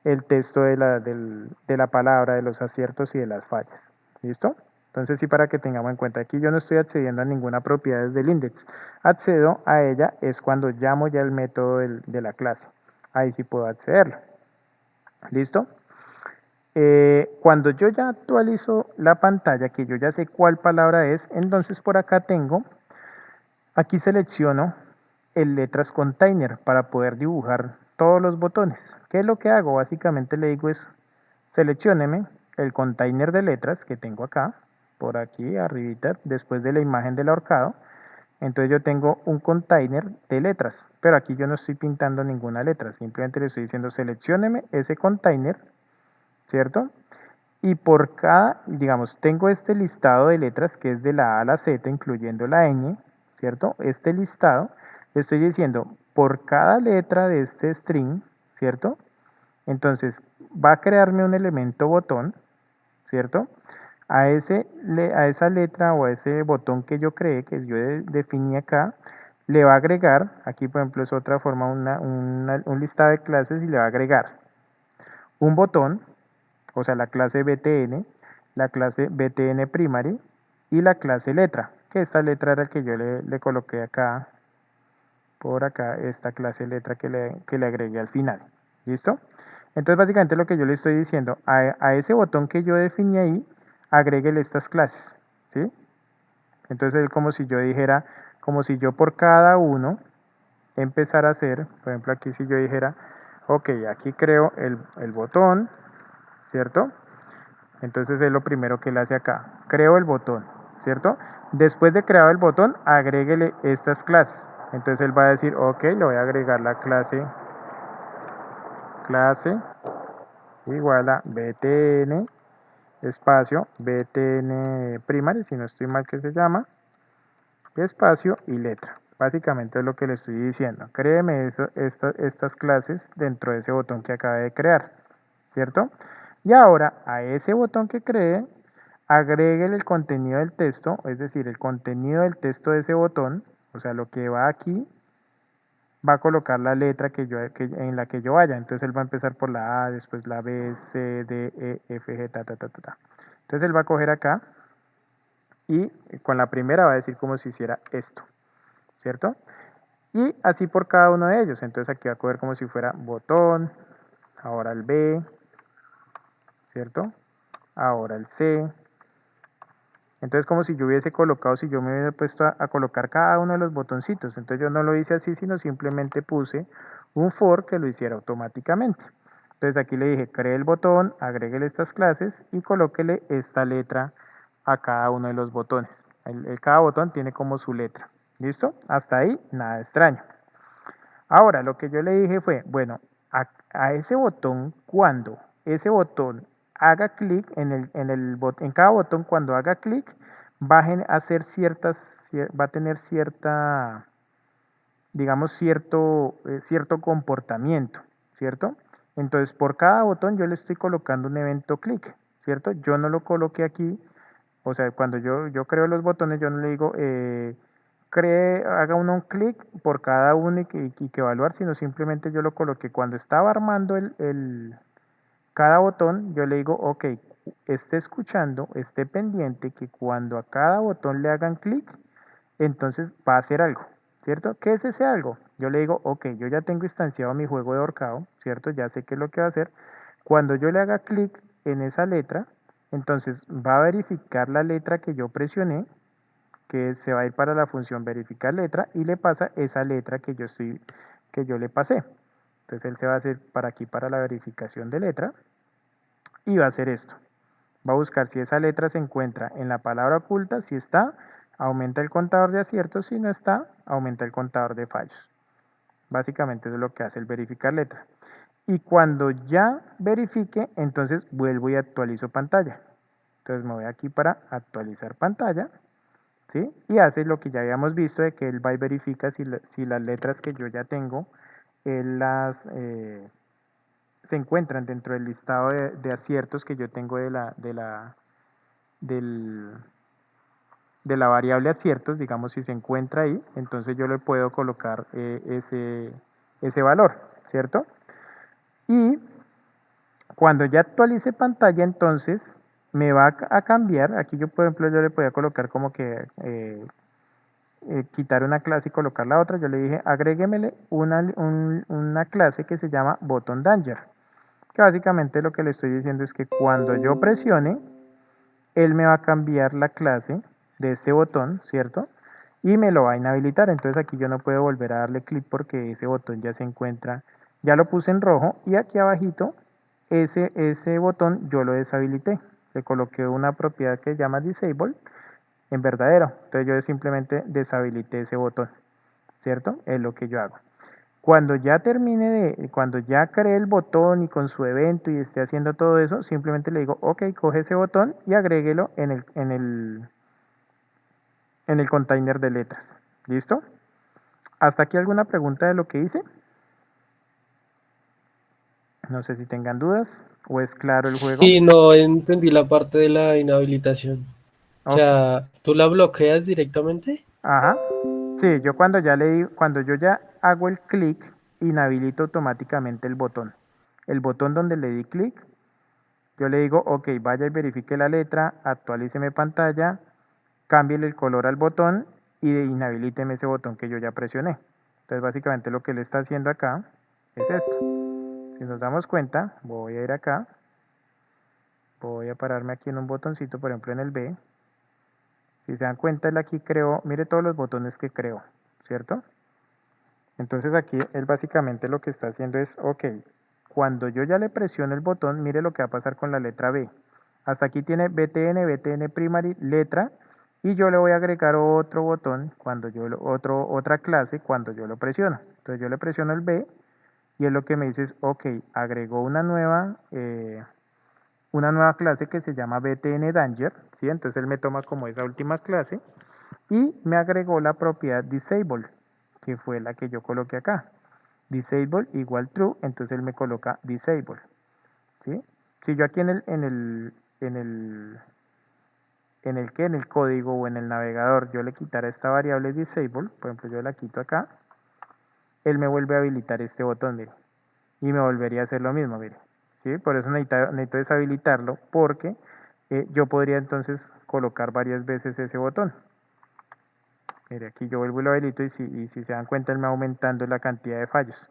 el texto de la palabra, de los aciertos y de las fallas. ¿Listo? Entonces sí, para que tengamos en cuenta, aquí yo no estoy accediendo a ninguna propiedad desde el index. Accedo a ella es cuando llamo ya el método de la clase. Ahí sí puedo accederlo. ¿Listo? Cuando yo ya actualizo la pantalla, que yo ya sé cuál palabra es, entonces por acá tengo, aquí selecciono el letras container para poder dibujar todos los botones. ¿Qué es lo que hago? Básicamente le digo es seleccióneme el container de letras que tengo acá, por aquí arribita, después de la imagen del ahorcado. Entonces yo tengo un container de letras, pero aquí yo no estoy pintando ninguna letra, simplemente le estoy diciendo seleccióneme ese container, ¿cierto? Y por cada, digamos, tengo este listado de letras que es de la A a la Z, incluyendo la ñ, ¿cierto? Este listado, le estoy diciendo por cada letra de este string, ¿cierto? Entonces va a crearme un elemento botón, ¿cierto? A esa letra o a ese botón que yo creé, que yo definí acá, le va a agregar, aquí por ejemplo es otra forma, un listado de clases y le va a agregar un botón, o sea, la clase BTN, la clase BTN Primary y la clase letra, que esta letra era el que yo le coloqué acá, por acá, esta clase letra que le agregué al final. ¿Listo? Entonces, básicamente lo que yo le estoy diciendo, a ese botón que yo definí ahí, agréguele estas clases. ¿Sí? Entonces, es como si yo dijera, como si yo por cada uno empezara a hacer, por ejemplo, aquí si yo dijera, ok, aquí creo el botón, ¿cierto? Entonces es lo primero que él hace acá. Creo el botón, ¿cierto? Después de creado el botón, agréguele estas clases. Entonces él va a decir, ok, le voy a agregar la clase igual a btn, espacio, btn primary, si no estoy mal que se llama, espacio y letra. Básicamente es lo que le estoy diciendo. Créeme estas clases dentro de ese botón que acaba de crear, ¿cierto? Y ahora a ese botón que cree, agréguele el contenido del texto, es decir, el contenido del texto de ese botón, o sea, lo que va aquí, va a colocar la letra en la que yo vaya. Entonces él va a empezar por la A, después la B, C, D, E, F, G, ta, ta, ta, ta, ta. Entonces él va a coger acá y con la primera va a decir como si hiciera esto, ¿cierto? Y así por cada uno de ellos. Entonces aquí va a coger como si fuera botón, ahora el B, ¿cierto? Ahora el C. Entonces como si yo hubiese colocado, si yo me hubiera puesto a colocar cada uno de los botoncitos. Entonces yo no lo hice así, sino simplemente puse un for que lo hiciera automáticamente. Entonces aquí le dije, cree el botón, agréguele estas clases y colóquele esta letra a cada uno de los botones. Cada botón tiene como su letra. ¿Listo? Hasta ahí, nada extraño. Ahora, lo que yo le dije fue, bueno, a ese botón, cuando ese botón haga clic en cada botón, cuando haga clic, va a tener cierta, digamos, cierto comportamiento, ¿cierto? Entonces, por cada botón yo le estoy colocando un evento clic, ¿cierto? Yo no lo coloqué aquí, o sea, cuando yo creo los botones, yo no le digo, haga uno un clic por cada uno y que evaluar, sino simplemente yo lo coloqué. Cuando estaba armando cada botón, yo le digo, ok, esté escuchando, esté pendiente que cuando a cada botón le hagan clic, entonces va a hacer algo, ¿cierto? ¿Qué es ese algo? Yo le digo, ok, yo ya tengo instanciado mi juego de ahorcado, ¿cierto? Ya sé qué es lo que va a hacer. Cuando yo le haga clic en esa letra, entonces va a verificar la letra que yo presioné, que se va a ir para la función verificar letra y le pasa esa letra que yo le pasé. Entonces él se va a hacer para aquí para la verificación de letra y va a hacer esto. Va a buscar si esa letra se encuentra en la palabra oculta, si está, aumenta el contador de aciertos, si no está, aumenta el contador de fallos. Básicamente eso es lo que hace el verificar letra. Y cuando ya verifique, entonces vuelvo y actualizo pantalla. Entonces me voy aquí para actualizar pantalla, ¿sí? Y hace lo que ya habíamos visto de que él va y verifica si las letras que yo ya tengo, él se encuentran dentro del listado de aciertos que yo tengo del, de la variable aciertos, digamos si se encuentra ahí, entonces yo le puedo colocar ese valor, ¿cierto? Y cuando ya actualice pantalla, entonces me va a cambiar, aquí yo por ejemplo yo le podía colocar como que quitar una clase y colocar la otra, yo le dije agréguemele una clase que se llama button danger, que básicamente lo que le estoy diciendo es que cuando yo presione, él me va a cambiar la clase de este botón, ¿cierto? Y me lo va a inhabilitar, entonces aquí yo no puedo volver a darle clic porque ese botón ya se encuentra, ya lo puse en rojo y aquí abajito ese botón yo lo deshabilité, le coloqué una propiedad que se llama disable en verdadero. Entonces yo simplemente deshabilité ese botón, ¿cierto? Es lo que yo hago. Cuando ya cuando ya creé el botón y con su evento y esté haciendo todo eso, simplemente le digo, ok, coge ese botón y agréguelo en el container de letras. ¿Listo? ¿Hasta aquí alguna pregunta de lo que hice? No sé si tengan dudas o es claro el juego. Sí, no entendí la parte de la inhabilitación. O Ok. sea, ¿tú la bloqueas directamente? Ajá. Sí, yo cuando yo ya hago el clic, inhabilito automáticamente el botón. El botón donde le di clic, yo le digo, ok, vaya y verifique la letra, actualíceme pantalla, cámbiele el color al botón y inhabilíteme ese botón que yo ya presioné. Entonces básicamente lo que le está haciendo acá es esto. Si nos damos cuenta, voy a ir acá, voy a pararme aquí en un botoncito, por ejemplo en el B. Si se dan cuenta, él aquí creó, mire todos los botones que creó, ¿cierto? Entonces aquí él básicamente lo que está haciendo es, ok, cuando yo ya le presiono el botón, mire lo que va a pasar con la letra B. Hasta aquí tiene BTN, BTN primary, letra, y yo le voy a agregar otro botón, otra clase cuando yo lo presiono. Entonces yo le presiono el B y es lo que me dice es, ok, agregó una nueva clase que se llama BTN Danger, ¿sí? Entonces él me toma como esa última clase y me agregó la propiedad disable, que fue la que yo coloqué acá. Disable igual true, entonces él me coloca disable, ¿sí? Si yo aquí en el, en el código o en el navegador yo le quitara esta variable disable, por ejemplo yo la quito acá, él me vuelve a habilitar este botón, mire, y me volvería a hacer lo mismo, mire, ¿sí? Por eso necesito deshabilitarlo porque yo podría entonces colocar varias veces ese botón. Mire, aquí yo vuelvo y lo habilito y si se dan cuenta él me va aumentando la cantidad de fallos.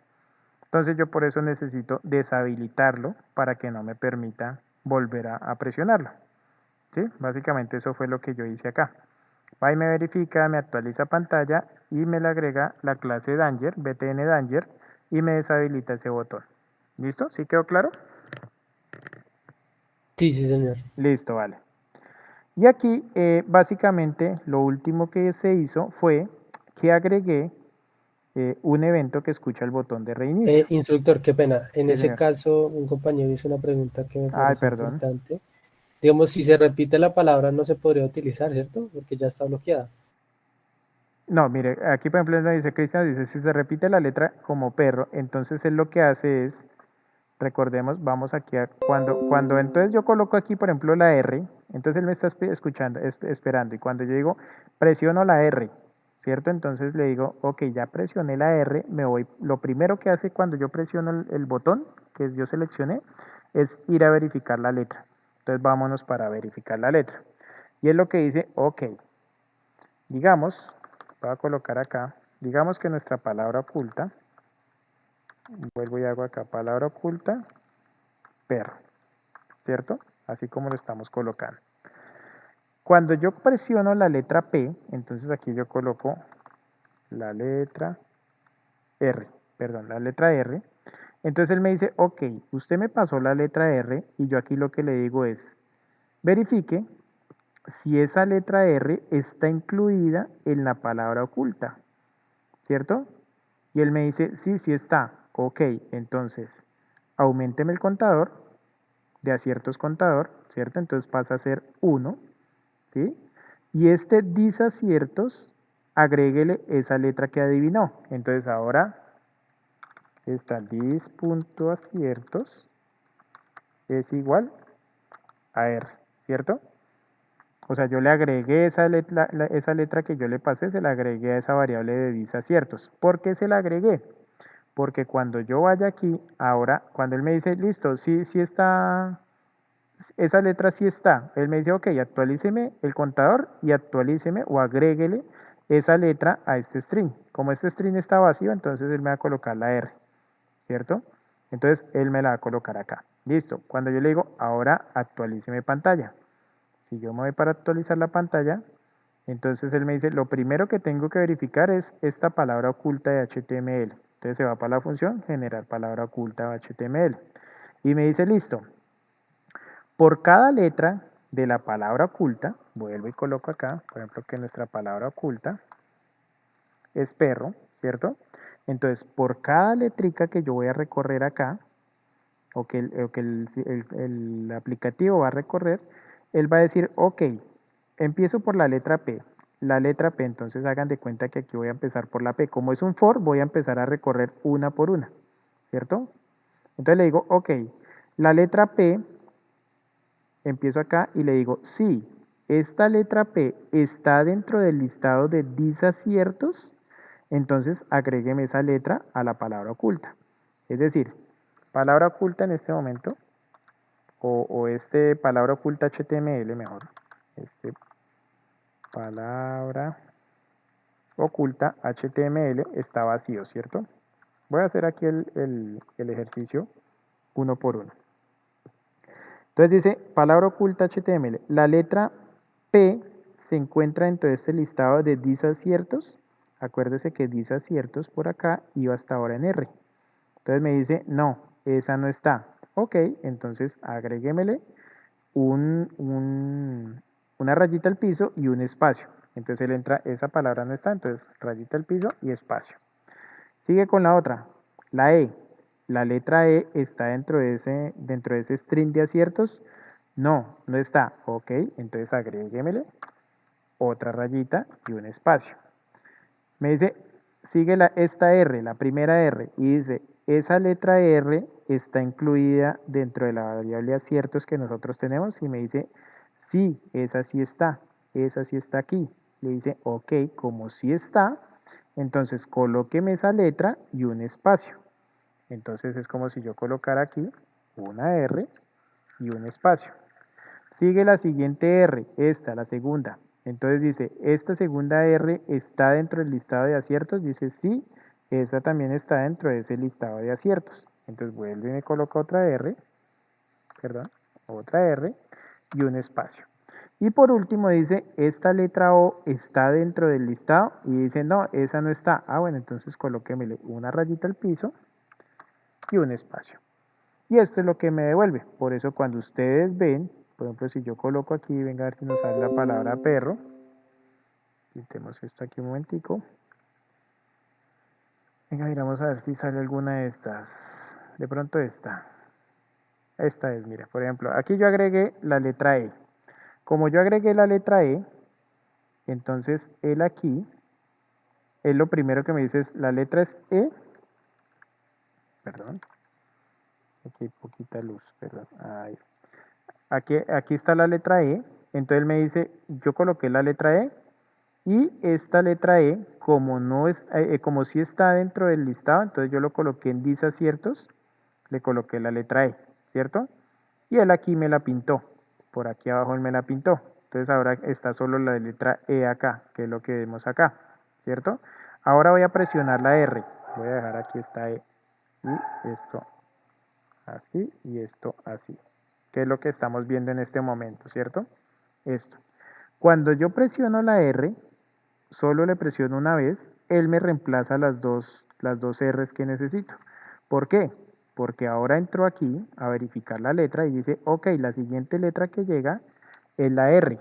Entonces yo por eso necesito deshabilitarlo para que no me permita volver a presionarlo. ¿Sí? Básicamente eso fue lo que yo hice acá. Va y me verifica, me actualiza pantalla y me le agrega la clase Danger, BTN Danger, y me deshabilita ese botón. ¿Listo? ¿Sí quedó claro? Sí, sí, señor. Listo, vale. Y aquí básicamente lo último que se hizo fue que agregué un evento que escucha el botón de reinicio. Instructor, qué pena. En Sí, ese señor. caso, un compañero hizo una pregunta que me Ay, parece perdón. importante. Digamos, si se repite la palabra no se podría utilizar, ¿cierto? Porque ya está bloqueada. No, mire, aquí por ejemplo dice Cristian, dice, si se repite la letra como perro, entonces él lo que hace es, recordemos, vamos aquí a, cuando entonces yo coloco aquí por ejemplo la R, entonces él me está escuchando, esperando, y cuando yo digo, presiono la R, ¿cierto? Entonces le digo, ok, ya presioné la R, me voy, lo primero que hace cuando yo presiono el botón que yo seleccioné, es ir a verificar la letra. Entonces vámonos para verificar la letra. Y es lo que dice, ok, digamos, voy a colocar acá, digamos que nuestra palabra oculta, vuelvo y hago acá palabra oculta, perro, ¿cierto? Así como lo estamos colocando. Cuando yo presiono la letra P, entonces aquí yo coloco la letra R, perdón, la letra R. Entonces él me dice, ok, usted me pasó la letra R y yo aquí lo que le digo es, verifique si esa letra R está incluida en la palabra oculta, ¿cierto? Y él me dice, sí, sí está. Ok, entonces, aumenteme el contador de aciertos contador, ¿cierto? Entonces pasa a ser 1, ¿sí? Y este disaciertos, agréguele esa letra que adivinó. Entonces ahora está dis.aciertos es igual a R, ¿cierto? O sea, yo le agregué esa letra que yo le pasé, se la agregué a esa variable de disaciertos. ¿Por qué se la agregué? Porque cuando yo vaya aquí, ahora, cuando él me dice, listo, sí, sí está, esa letra sí está, él me dice, ok, actualíceme el contador y actualíceme o agréguele esa letra a este string. Como este string está vacío, entonces él me va a colocar la R, ¿cierto? Entonces él me la va a colocar acá. Listo. Cuando yo le digo, ahora actualíceme pantalla. Si yo me voy para actualizar la pantalla, entonces él me dice, lo primero que tengo que verificar es esta palabra oculta de HTML. Entonces se va para la función generar palabra oculta de HTML. Y me dice, listo, por cada letra de la palabra oculta, vuelvo y coloco acá, por ejemplo, que nuestra palabra oculta es perro, ¿cierto? Entonces, por cada letrica que yo voy a recorrer acá, o que el aplicativo va a recorrer, él va a decir, ok, empiezo por la letra P. La letra P, entonces hagan de cuenta que aquí voy a empezar por la P. Como es un for, voy a empezar a recorrer una por una, ¿cierto? Entonces le digo, ok, la letra P, empiezo acá y le digo, sí, esta letra P está dentro del listado de disaciertos, entonces agrégueme esa letra a la palabra oculta. Es decir, palabra oculta en este momento, o este palabra oculta HTML mejor, este palabra oculta HTML está vacío, ¿cierto? Voy a hacer aquí el ejercicio uno por uno. Entonces dice, palabra oculta HTML. La letra P se encuentra dentro de este listado de disaciertos. Acuérdese que disaciertos por acá iba hasta ahora en R. Entonces me dice, no, esa no está. Ok, entonces agréguemele una rayita al piso y un espacio. Entonces él entra, esa palabra no está, entonces rayita al piso y espacio. Sigue con la otra, la E. ¿La letra E está dentro de ese string de aciertos? No, no está. Ok, entonces agréguemele otra rayita y un espacio. Me dice, sigue esta R, la primera R, y dice, esa letra R está incluida dentro de la variable aciertos que nosotros tenemos, y me dice, sí, esa sí está aquí. Le dice, ok, como sí está, entonces colóqueme esa letra y un espacio. Entonces es como si yo colocara aquí una R y un espacio. Sigue la siguiente R, esta, la segunda. Entonces dice, esta segunda R está dentro del listado de aciertos. Dice, sí, esta también está dentro de ese listado de aciertos. Entonces vuelve y me coloca otra R, perdón, otra R y un espacio. Y por último dice, esta letra O está dentro del listado. Y dice, no, esa no está. Ah, bueno, entonces colóquemele una rayita al piso y un espacio. Y esto es lo que me devuelve. Por eso cuando ustedes ven, por ejemplo, si yo coloco aquí, venga a ver si nos sale la palabra perro. Quitemos esto aquí un momentico. Venga, miramos a ver si sale alguna de estas. De pronto esta. Esta es, mira, por ejemplo, aquí yo agregué la letra E. Como yo agregué la letra E, entonces él aquí, él lo primero que me dice es, la letra es E, perdón, aquí hay poquita luz, perdón, ahí. Aquí está la letra E, entonces él me dice, yo coloqué la letra E, y esta letra E, como, no es, como si está dentro del listado, entonces yo lo coloqué en disaciertos, le coloqué la letra E, ¿cierto? Y él aquí me la pintó, por aquí abajo él me la pintó. Entonces ahora está solo la letra E acá, que es lo que vemos acá, ¿cierto? Ahora voy a presionar la R, voy a dejar aquí esta E, y esto así, y esto así, que es lo que estamos viendo en este momento, ¿cierto? Esto. Cuando yo presiono la R, solo le presiono una vez, él me reemplaza las dos R's que necesito. ¿Por qué? Porque ahora entro aquí a verificar la letra y dice, ok, la siguiente letra que llega es la R,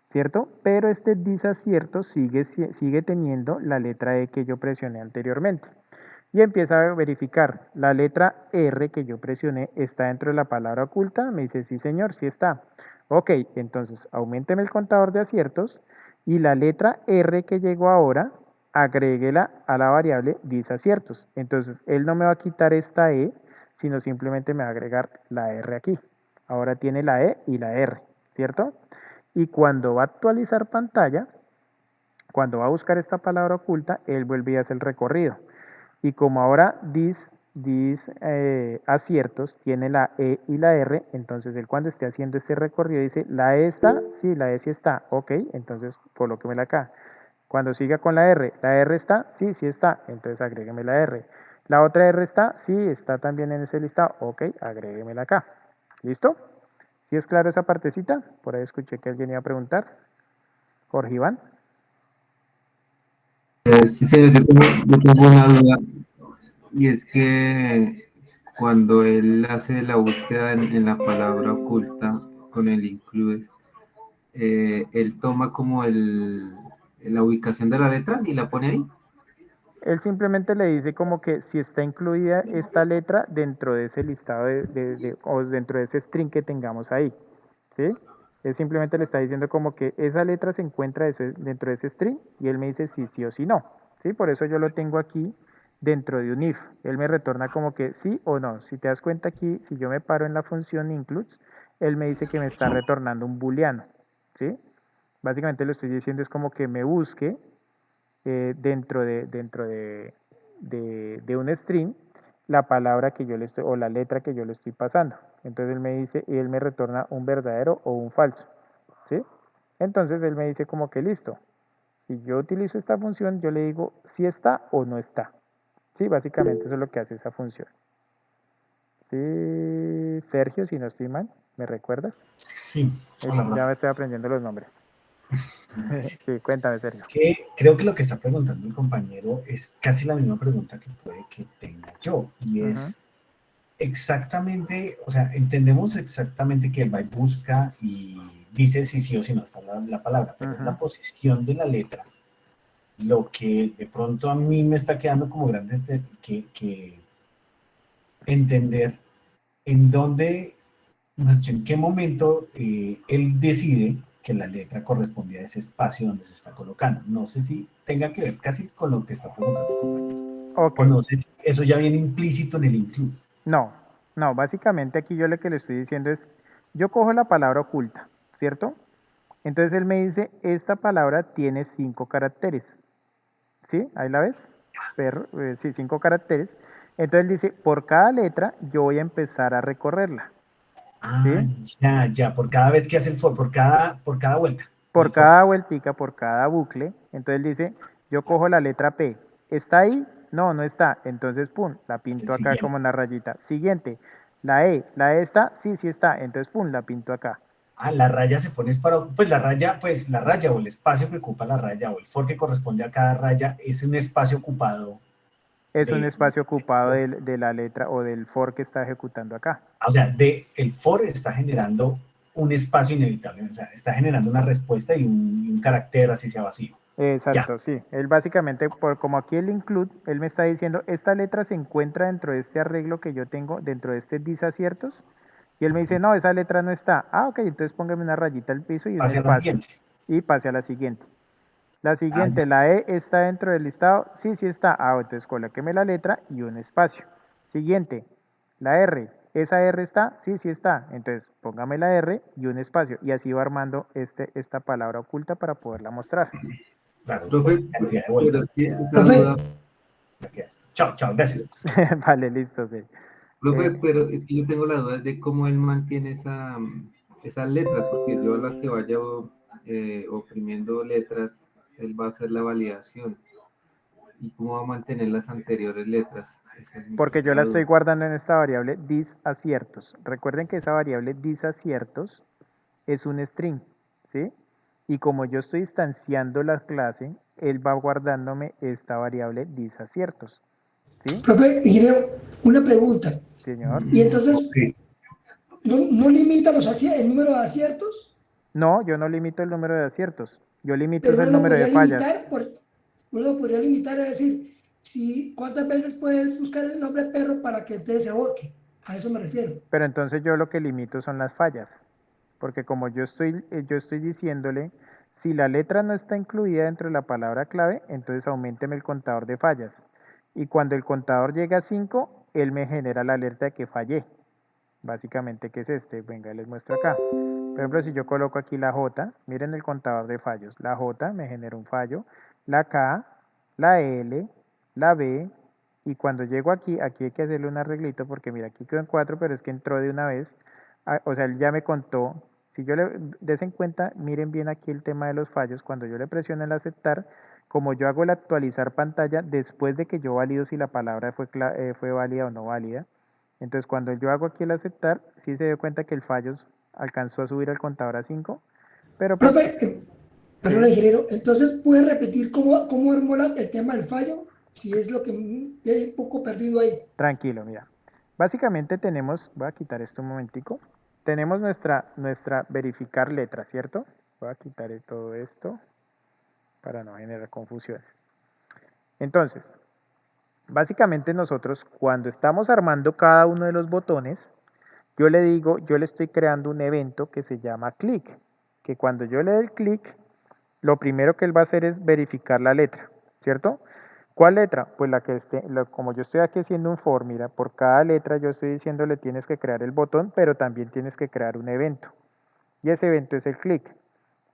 ¿cierto? Pero este disacierto sigue teniendo la letra E que yo presioné anteriormente. Y empieza a verificar, la letra R que yo presioné está dentro de la palabra oculta, me dice, sí señor, sí está. Ok, entonces aumenteme el contador de aciertos y la letra R que llegó ahora, agréguela a la variable disaciertos. Entonces él no me va a quitar esta E, sino simplemente me va a agregar la R aquí. Ahora tiene la E y la R, ¿cierto? Y cuando va a actualizar pantalla, cuando va a buscar esta palabra oculta, él vuelve y hace el recorrido. Y como ahora aciertos tiene la E y la R, entonces él cuando esté haciendo este recorrido dice, ¿la E está? Sí, la E sí está. Ok, entonces colóquemela acá. Cuando siga con ¿la R está? Sí, sí está. Entonces agrégueme la R. ¿La otra R está? Sí, está también en ese listado. Ok, agréguemela acá. ¿Listo? ¿Sí es claro esa partecita? Por ahí escuché que alguien iba a preguntar. Jorge Iván. Sí, señor, yo tengo una duda y es que cuando él hace la búsqueda en la palabra oculta, con el includes, él toma como la ubicación de la letra y la pone ahí. Él simplemente le dice como que si está incluida esta letra dentro de ese listado o dentro de ese string que tengamos ahí, ¿sí? Él simplemente le está diciendo como que esa letra se encuentra dentro de ese string y él me dice si sí o si no, ¿sí? Por eso yo lo tengo aquí dentro de un if. Él me retorna como que sí o no. Si te das cuenta aquí, si yo me paro en la función includes, él me dice que me está retornando un booleano, ¿sí? Básicamente lo estoy diciendo es como que me busque dentro de un string la palabra que yo le estoy, o la letra que yo le estoy pasando. Entonces él me dice, y él me retorna un verdadero o un falso, ¿sí? Entonces él me dice como que listo. Si yo utilizo esta función, yo le digo si está o no está. Sí, básicamente eso es lo que hace esa función. Sí, Sergio, si no estoy mal, ¿me recuerdas? Sí, hola, Ya profe. me estoy aprendiendo los nombres. Gracias. Sí, cuéntame, Sergio. Es que creo que lo que está preguntando el compañero es casi la misma pregunta que puede que tenga yo, y es exactamente, o sea, entendemos exactamente que el byte busca y dice si sí o si no está la palabra, pero es la posición de la letra lo que de pronto a mí me está quedando como grande que entender en dónde, en qué momento él decide que la letra correspondía a ese espacio donde se está colocando. No sé si tenga que ver casi con lo que está preguntando. Ok. O no sé si eso ya viene implícito en el include. No, no, básicamente aquí yo lo que le estoy diciendo es, yo cojo la palabra oculta, ¿cierto? Entonces él me dice, esta palabra tiene 5 caracteres, ¿sí? Ahí la ves, perro, sí, 5 caracteres. Entonces él dice, por cada letra yo voy a empezar a recorrerla, Ah, ¿sí? ya, por cada vez que hace el for, por cada vuelta Por del for. cada vueltica, por cada bucle. Entonces él dice, yo cojo la letra P, ¿está ahí? No, no está. Entonces, pum, la Es el pinto acá como siguiente. una rayita. Siguiente, la E está, sí, sí está. Entonces, pum, la pinto acá. Ah, la raya se pone es para, pues la raya o el espacio que ocupa la raya o el for que corresponde a cada raya es un espacio ocupado Es un de, espacio ocupado de la letra o del for que está ejecutando acá. o sea, el for está generando un espacio inevitable, o sea, está generando una respuesta y un carácter así sea vacío. Ya. Exacto, sí. Él básicamente, como aquí el include, él me está diciendo, esta letra se encuentra dentro de este arreglo que yo tengo, dentro de este disaciertos. Y él me dice, no, esa letra no está. Ah, ok, entonces póngame una rayita al piso y un Hacia la espacio. siguiente. Y pase a la siguiente. La Ah, ya. siguiente, la E está dentro del listado. Sí, sí está. Ah, entonces colóqueme la letra y un espacio. Siguiente, la R. ¿Esa R está? Sí, sí está. Entonces póngame la R y un espacio. Y así va armando esta palabra oculta para poderla mostrar. Claro, por Profe, la cantidad de pero vueltas. es que esa duda, Profe. Ya queda esto. Chao, chao, gracias. Vale, listo. Sí. profe, pero es que yo tengo la duda de cómo él mantiene esas letras, porque yo a la que vaya oprimiendo letras, él va a hacer la validación. ¿Y cómo va a mantener las anteriores letras? Esa es Porque yo la la estoy duda. guardando en esta variable disaciertos. Recuerden que esa variable disaciertos es un string, ¿sí? Y como yo estoy instanciando la clase, él va guardándome esta variable disaciertos, ¿sí? Profe, ingeniero, una pregunta. Señor. Y entonces, Ok. ¿no limita el número de aciertos? No, yo no limito el número de aciertos. Yo limito es Pero el número de fallas. uno lo podría limitar a decir, si, ¿cuántas veces puedes buscar el nombre perro para que entonces se ahorque? A eso me refiero. Pero entonces yo lo que limito son las fallas. Porque como yo estoy diciéndole, si la letra no está incluida dentro de la palabra clave, entonces aumenteme el contador de fallas. Y cuando el contador llega a 5, él me genera la alerta de que fallé. Básicamente, ¿qué es este? Venga, les muestro acá. Por ejemplo, si yo coloco aquí la J, miren el contador de fallos. La J me genera un fallo, la K, la L, la B, y cuando llego aquí hay que hacerle un arreglito porque mira, aquí quedó en 4, pero es que entró de una vez. O sea, él ya me contó. Si yo le des en cuenta, miren bien aquí el tema de los fallos. Cuando yo le presiono el aceptar, como yo hago el actualizar pantalla después de que yo valido si la palabra fue válida o no válida, entonces, cuando yo hago aquí el aceptar, sí se dio cuenta que el fallos alcanzó a subir el contador a 5, pero pues Profe, perdón, sí, ingeniero, entonces, ¿puede repetir cómo armó el tema del fallo? Si es lo que he un poco perdido ahí. tranquilo, mira. Básicamente tenemos, voy a quitar esto un momentico. tenemos nuestra verificar letra, ¿cierto? Voy a quitar todo esto para no generar confusiones. Entonces, básicamente nosotros cuando estamos armando cada uno de los botones, yo le estoy creando un evento que se llama click, que cuando yo le dé el click, lo primero que él va a hacer es verificar la letra, ¿cierto? ¿Cuál letra? Pues la que como yo estoy aquí haciendo un for, mira, por cada letra yo estoy diciéndole tienes que crear el botón, pero también tienes que crear un evento. Y ese evento es el click,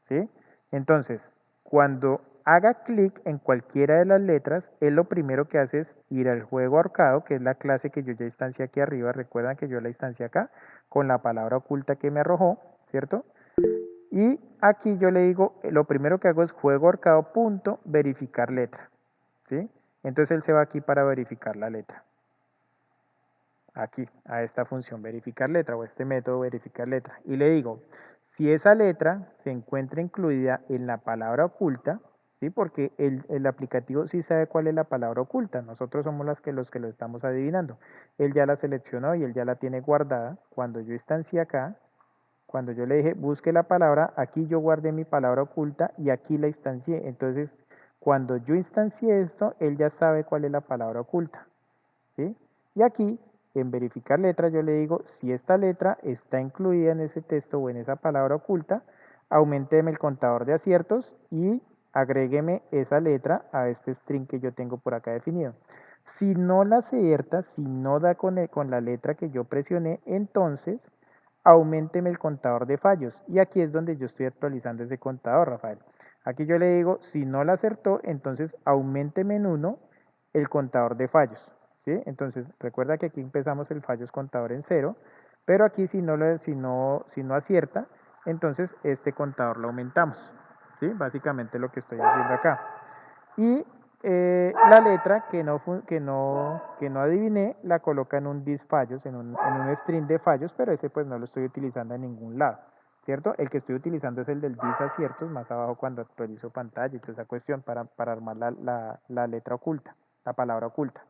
¿sí? Entonces, cuando haga clic en cualquiera de las letras, él lo primero que hace es ir al juego ahorcado, que es la clase que yo ya instancié aquí arriba. Recuerdan que yo la instancié acá con la palabra oculta que me arrojó, ¿cierto? Y aquí yo le digo, lo primero que hago es juego ahorcado punto verificar letra, ¿sí? Entonces él se va aquí para verificar la letra. Aquí, a esta función verificar letra o este método verificar letra. Y le digo, si esa letra se encuentra incluida en la palabra oculta, ¿sí? Porque el aplicativo sí sabe cuál es la palabra oculta. Nosotros somos los que lo estamos adivinando. Él ya la seleccionó y él ya la tiene guardada. Cuando yo instancié acá, cuando yo le dije busque la palabra, aquí yo guardé mi palabra oculta y aquí la instancié. Entonces, cuando yo instancié esto, él ya sabe cuál es la palabra oculta, ¿sí? Y aquí, en verificar letra, yo le digo, si esta letra está incluida en ese texto o en esa palabra oculta, aumenteme el contador de aciertos y agrégueme esa letra a este string que yo tengo por acá definido. Si no la acierta, si no da con la letra que yo presioné, entonces aumenteme el contador de fallos. Y aquí es donde yo estoy actualizando ese contador, Rafael. Aquí yo le digo, si no la acertó, entonces aumenteme en 1 el contador de fallos, ¿sí? Entonces, recuerda que aquí empezamos el fallos contador en 0, pero aquí si no acierta, entonces este contador lo aumentamos, ¿sí? Básicamente lo que estoy haciendo acá. Y la letra que no adiviné la coloca en un disfallos, en un string de fallos, pero ese pues no lo estoy utilizando en ningún lado, ¿cierto? El que estoy utilizando es el del disaciertos, más abajo cuando actualizo pantalla y toda esa cuestión para armar la letra oculta, la palabra oculta.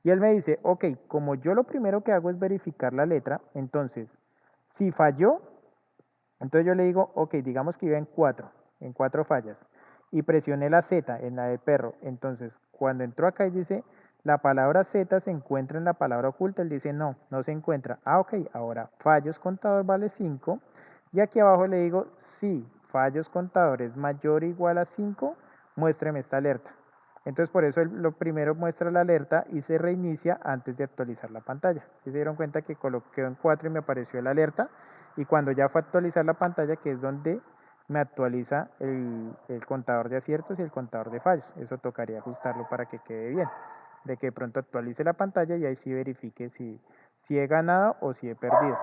Y él me dice, ok, como yo lo primero que hago es verificar la letra, entonces, si falló, entonces yo le digo, ok, digamos que iba en cuatro fallas, y presioné la Z en la de perro. Entonces, cuando entró acá y dice, la palabra Z se encuentra en la palabra oculta, él dice, no, no se encuentra. Ah, ok, ahora fallos contador vale 5, y aquí abajo le digo, si fallos contador es mayor o igual a 5, muéstreme esta alerta. Entonces, por eso lo primero muestra la alerta y se reinicia antes de actualizar la pantalla. Si se dieron cuenta que coloqué en 4 y me apareció la alerta, y cuando ya fue a actualizar la pantalla, que es donde me actualiza el contador de aciertos y el contador de fallos. Eso tocaría ajustarlo para que quede bien. De que de pronto actualice la pantalla y ahí sí verifique si he ganado o si he perdido.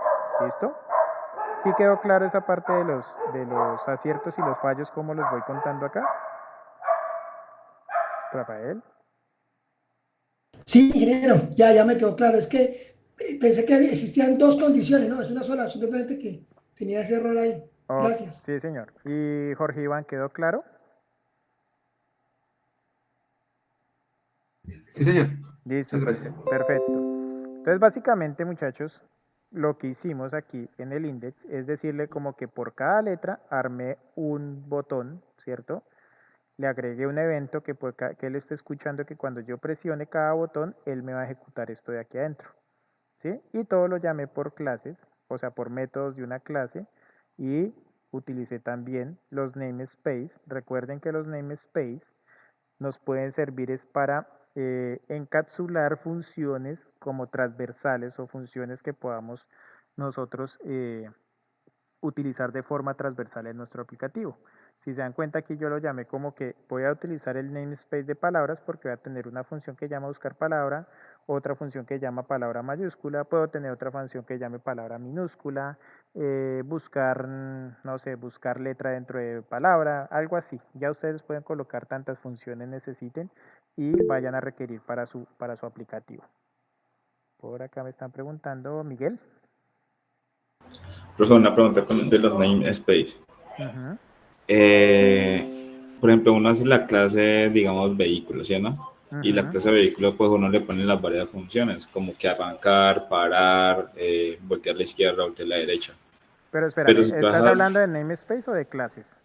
¿Listo? ¿Sí quedó claro esa parte de los aciertos y los fallos, como los voy contando acá? Rafael. Sí, ingeniero, ya me quedó claro. Es que pensé que existían dos condiciones, ¿no? Es una sola, simplemente que tenía ese error ahí. Oh, Gracias. sí, señor. ¿Y Jorge Iván quedó claro? Sí, señor. Listo, Muchas gracias. perfecto. Entonces, básicamente, muchachos, lo que hicimos aquí en el index es decirle como que por cada letra armé un botón, ¿cierto? Le agregué un evento que él esté escuchando que cuando yo presione cada botón, él me va a ejecutar esto de aquí adentro, ¿sí? Y todo lo llamé por clases, o sea, por métodos de una clase, y utilicé también los namespace. Recuerden que los namespace nos pueden servir es para encapsular funciones como transversales o funciones que podamos nosotros utilizar de forma transversal en nuestro aplicativo. Si se dan cuenta aquí yo lo llamé como que voy a utilizar el namespace de palabras porque voy a tener una función que llama buscar palabra, otra función que llama palabra mayúscula, puedo tener otra función que llame palabra minúscula, buscar, no sé, buscar letra dentro de palabra, algo así. Ya ustedes pueden colocar tantas funciones necesiten y vayan a requerir para su aplicativo. Por acá me están preguntando, Miguel. Profesor, una pregunta de los namespace. Uh-huh. Por ejemplo, uno hace la clase, digamos, vehículo, ¿sí o no? Y la Uh-huh. clase vehículo, pues uno le pone las varias funciones, como que arrancar, parar, voltear a la izquierda, voltear a la derecha. Pero Pero espérame, si ¿estás trabajas, hablando de namespace o de clases?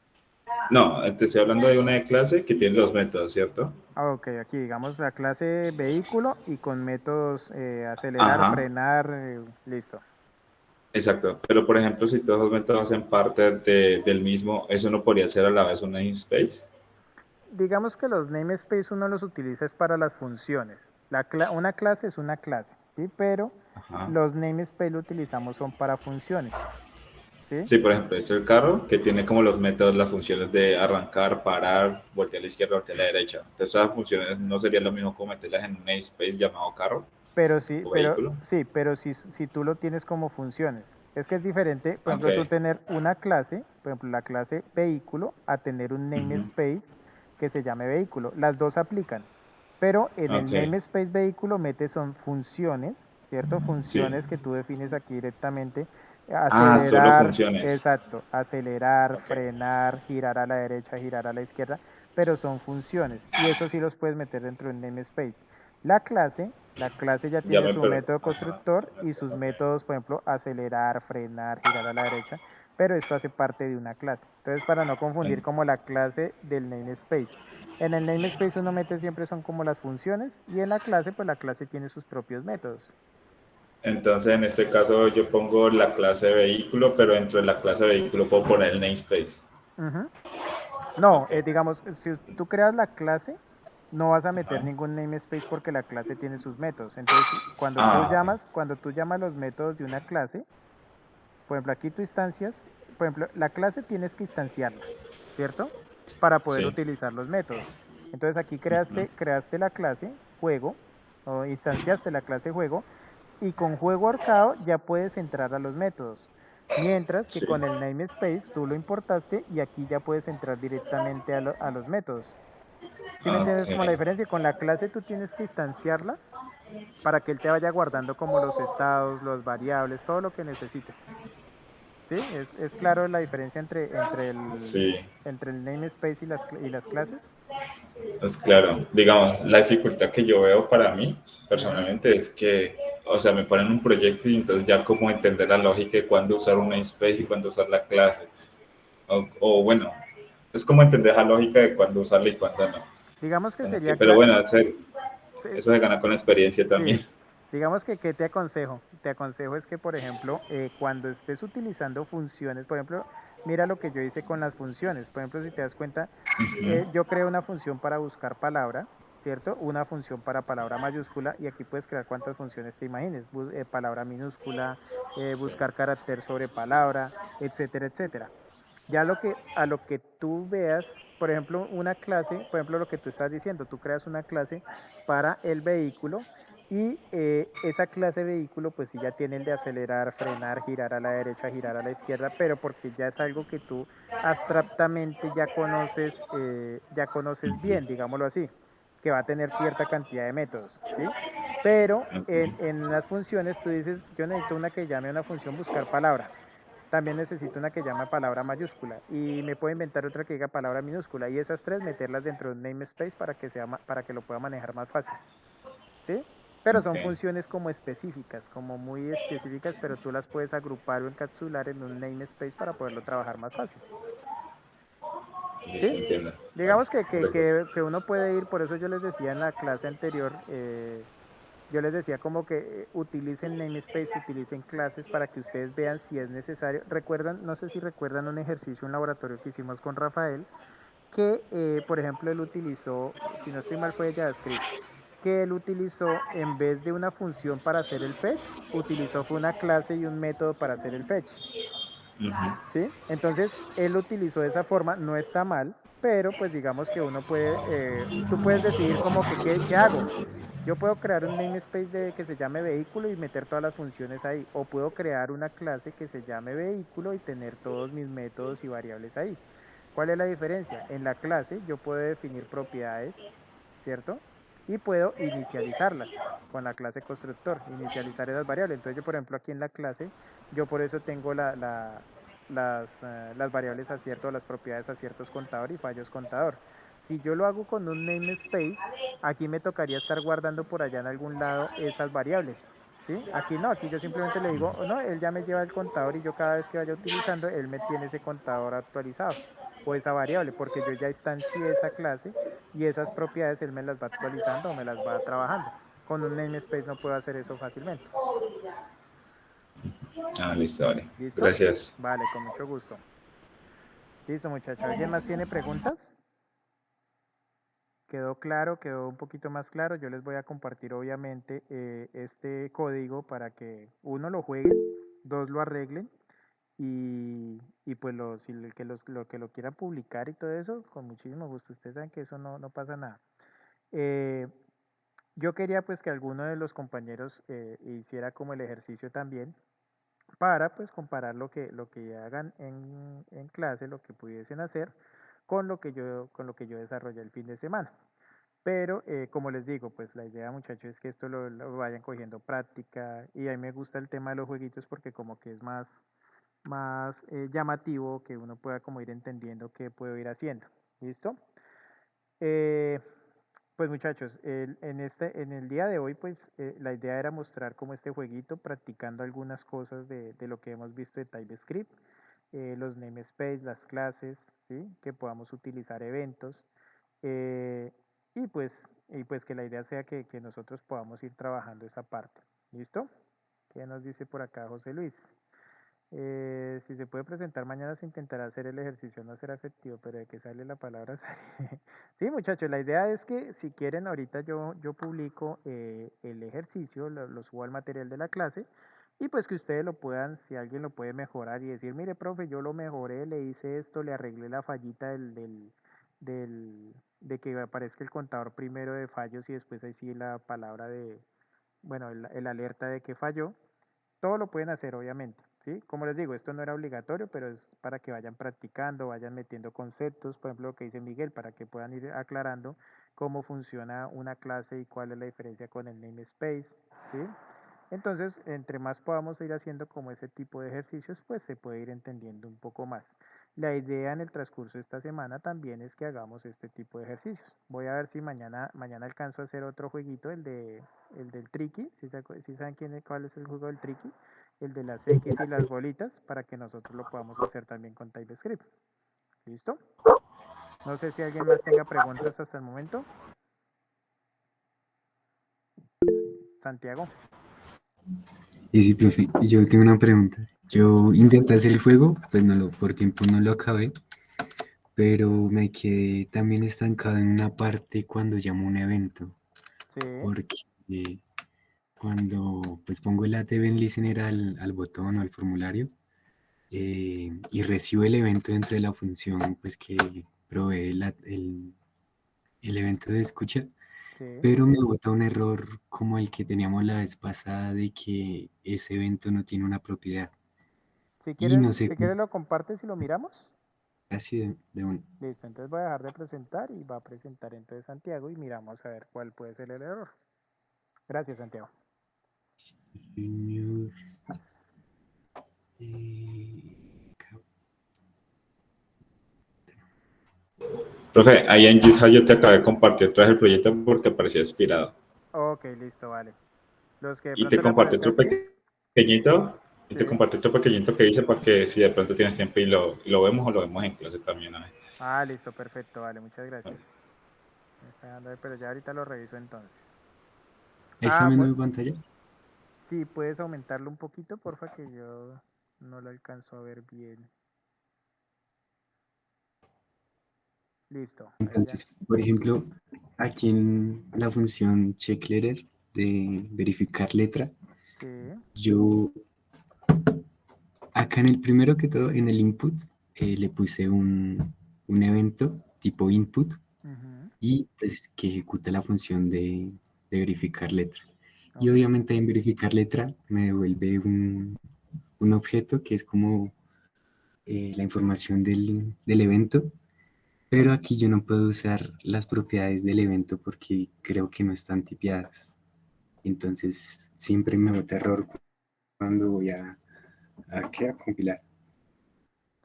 no, te estoy hablando de una de clase que tiene los métodos, ¿cierto? Ah, ok, aquí digamos la clase vehículo y con métodos acelerar, Ajá, frenar, listo. exacto. Pero por ejemplo, si todos los métodos hacen parte del mismo, ¿eso no podría ser a la vez un namespace? Digamos que los namespace uno los utiliza es para las funciones. Una clase es una clase, ¿sí? Pero Ajá. los namespace lo utilizamos son para funciones, ¿sí? Sí, por ejemplo, este es el carro que tiene como los métodos, las funciones de arrancar, parar, voltear a la izquierda, voltear a la derecha. Entonces, esas funciones no sería lo mismo como meterlas en un namespace llamado carro o vehículo. Pero si tú lo tienes como funciones. Es que es diferente, por Ok. ejemplo, tú tener una clase, por ejemplo, la clase vehículo, a tener un Ujú. namespace que se llame vehículo. Las dos aplican, pero en el Ok. namespace vehículo metes son funciones, ¿cierto? Sí. Funciones que tú defines aquí directamente. Ah, solo Acelerar, funciones. exacto, acelerar, Ok. frenar, girar a la derecha, girar a la izquierda, pero son funciones. Y eso sí los puedes meter dentro del namespace. La clase ya Ya tiene me su perdí. método Ajá. constructor y sus métodos, por ejemplo, acelerar, frenar, girar a la derecha, pero esto hace parte de una clase. Entonces, para no confundir En- como la clase del namespace. En el namespace uno mete siempre son como las funciones y en la clase, pues la clase tiene sus propios métodos. Entonces, en este caso, yo pongo la clase vehículo, pero dentro de la clase vehículo puedo poner el namespace. Ujú. No, Ok. digamos, si tú creas la clase, no vas a meter Ajá. ningún namespace porque la clase tiene sus métodos. Entonces, Ah, ok. cuando tú llamas los métodos de una clase, por ejemplo, aquí tú instancias, por ejemplo, la clase tienes que instanciarla, ¿cierto? Para poder Sí. utilizar los métodos. Entonces aquí Ujú. creaste la clase juego o instanciaste la clase juego y con juego ahorcado ya puedes entrar a los métodos. Mientras que Sí. con el namespace tú lo importaste y aquí ya puedes entrar directamente a los métodos. ¿Sí me entiendes como la Ok. diferencia? Con la clase tú tienes que instanciarla para que él te vaya guardando como los estados, los variables, todo lo que necesites. ¿Sí? Es claro la diferencia Sí. entre el namespace y las clases. Pues claro, digamos, la dificultad que yo veo para mí Ujú. personalmente es que, o sea, me ponen un proyecto y entonces ya como entender la lógica de cuándo usar un namespace y cuándo usar la clase. O bueno, es como entender la lógica de cuándo usarla y cuándo no. Digamos que Como que, sería, pero bueno, eh, eso se gana con la experiencia también. sí, digamos que ¿qué te aconsejo? Te aconsejo es que, por ejemplo, cuando estés utilizando funciones, por ejemplo, mira lo que yo hice con las funciones. Por ejemplo, si te das cuenta, yo creo una función para buscar palabra, ¿cierto? Una función para palabra mayúscula y aquí puedes crear cuantas funciones te imagines. Palabra minúscula, Sí. buscar carácter sobre palabra, etcétera, etcétera. Ya a lo que tú veas, por ejemplo, una clase, por ejemplo, lo que tú estás diciendo, tú creas una clase para el vehículo y esa clase vehículo, pues sí ya tiene el de acelerar, frenar, girar a la derecha, girar a la izquierda, pero porque ya es algo que tú abstractamente ya conoces bien, digámoslo así, que va a tener cierta cantidad de métodos, ¿sí? Pero en las funciones tú dices, yo necesito una que llame a una función buscar palabra. También necesito una que llame palabra mayúscula y me puedo inventar otra que diga palabra minúscula y esas tres meterlas dentro de un namespace para que para que lo pueda manejar más fácil, ¿sí? Pero Ok, son funciones como específicas, como muy específicas, pero tú las puedes agrupar o encapsular en un namespace para poderlo trabajar más fácil, listo, ¿sí? entiendo. Bueno, Digamos gracias. que uno puede ir, por eso yo les decía en la clase anterior, yo les decía como que utilicen namespace, utilicen clases para que ustedes vean si es necesario. Recuerdan, no sé si recuerdan un ejercicio, un laboratorio que hicimos con Rafael, que por ejemplo él utilizó, si no estoy mal fue JavaScript, que él utilizó en vez de una función para hacer el fetch, utilizó fue una clase y un método para hacer el fetch. Ujú. ¿Sí? Entonces, él lo utilizó de esa forma, no está mal, pero pues digamos que uno puede, tú puedes decidir como que, ¿qué hago? Yo puedo crear un namespace que se llame vehículo y meter todas las funciones ahí, o puedo crear una clase que se llame vehículo y tener todos mis métodos y variables ahí. ¿Cuál es la diferencia? En la clase yo puedo definir propiedades, ¿cierto? Y puedo inicializarlas con la clase constructor, inicializar esas variables. Entonces yo, por ejemplo, aquí en la clase, yo por eso tengo las variables acierto, las propiedades aciertos contador y fallos contador. Si yo lo hago con un namespace, aquí me tocaría estar guardando por allá en algún lado esas variables. ¿sí? Aquí no, aquí yo simplemente le digo, "Oh, no, él ya me lleva el contador y yo cada vez que vaya utilizando, él me tiene ese contador actualizado o esa variable, porque yo ya instancié esa clase y esas propiedades él me las va actualizando o me las va trabajando. Con un namespace no puedo hacer eso fácilmente. Ah, listo, vale. ¿Listo? Gracias. Vale, con mucho gusto. Listo, muchachos. ¿Alguien más tiene preguntas? Quedó claro, quedó un poquito más claro. Yo les voy a compartir obviamente este código para que uno lo jueguen, dos lo arreglen y pues si el que lo que lo quiera publicar y todo eso, con muchísimo gusto. Ustedes saben que eso no pasa nada. Eh, yo quería pues que alguno de los compañeros hiciera como el ejercicio también para pues comparar lo que hagan en clase, lo que pudiesen hacer con lo que yo desarrollé el fin de semana. Pero como les digo, pues la idea muchachos es que esto lo vayan cogiendo práctica y a mí me gusta el tema de los jueguitos porque como que es más llamativo que uno pueda como ir entendiendo qué puedo ir haciendo. ¿Listo? Eh, pues muchachos, en el día de hoy, pues la idea era mostrar como este jueguito, practicando algunas cosas de lo que hemos visto de TypeScript, los namespace, las clases, ¿sí? Que podamos utilizar eventos, eh, y pues que la idea sea que nosotros podamos ir trabajando esa parte. ¿Listo? ¿Qué nos dice por acá José Luis? Si se puede presentar mañana, se intentará hacer el ejercicio, no será efectivo, pero de que sale la palabra sale. Sí, muchachos, la idea es que si quieren, ahorita yo publico el ejercicio, lo subo al material de la clase, y pues que ustedes lo puedan, si alguien lo puede mejorar y decir, mire, profe, yo lo mejoré, le hice esto, le arreglé la fallita de que aparezca el contador primero de fallos y después ahí sí la palabra bueno, el alerta de que falló. Todo lo pueden hacer, obviamente, ¿sí? Como les digo, esto no era obligatorio, pero es para que vayan practicando, vayan metiendo conceptos, por ejemplo, lo que dice Miguel, para que puedan ir aclarando cómo funciona una clase y cuál es la diferencia con el namespace, ¿sí? Entonces, entre más podamos ir haciendo como ese tipo de ejercicios, pues se puede ir entendiendo un poco más. La idea en el transcurso de esta semana también es que hagamos este tipo de ejercicios. Voy a ver si mañana alcanzo a hacer otro jueguito, el del tricky, si saben cuál es el juego del tricky, el de las X y las bolitas, para que nosotros lo podamos hacer también con TypeScript. ¿Listo? No sé si alguien más tenga preguntas hasta el momento. Santiago. Y sí, profe, yo tengo una pregunta. Yo intenté hacer el juego, pues por tiempo no lo acabé, pero me quedé también estancado en una parte cuando llamo un evento, Sí, porque cuando pues pongo el event listener al botón o al formulario y recibo el evento dentro de la función pues que provee el evento de escucha, sí. pero me bota un error como el que teníamos la vez pasada de que ese evento no tiene una propiedad. Y no sé Si cómo quieres lo compartes y lo miramos. así de un Listo, entonces voy a dejar de presentar y va a presentar entonces Santiago y miramos a ver cuál puede ser el error. Gracias, Santiago. junior, eh, Profe, ahí en GitHub yo te acabé de compartir otra vez el proyecto porque parecía expirado. Ok, listo, vale. Los que de Y te pronto le compartí aparezca otro así, pequeñito, y sí. te compartí otro pequeñito que hice para que si de pronto tienes tiempo y lo vemos o lo vemos en clase también. A ver. Ah, listo, perfecto, vale, muchas gracias. Me está dando ahí, pero ya ahorita lo reviso entonces. esa Ah, menú de pantalla. sí, puedes aumentarlo un poquito, porfa, que yo no lo alcanzo a ver bien. Listo, ahí ya. Entonces, por ejemplo, aquí en la función checkletter de verificar letra, Sí, yo acá en el primero que todo, en el input, le puse un evento tipo input ujú, y pues que ejecuta la función de verificar letra. Y ok, obviamente en verificar letra me devuelve un objeto que es como la información del evento, pero aquí yo no puedo usar las propiedades del evento porque creo que no están tipeadas. Entonces siempre me bota error cuando voy a compilar.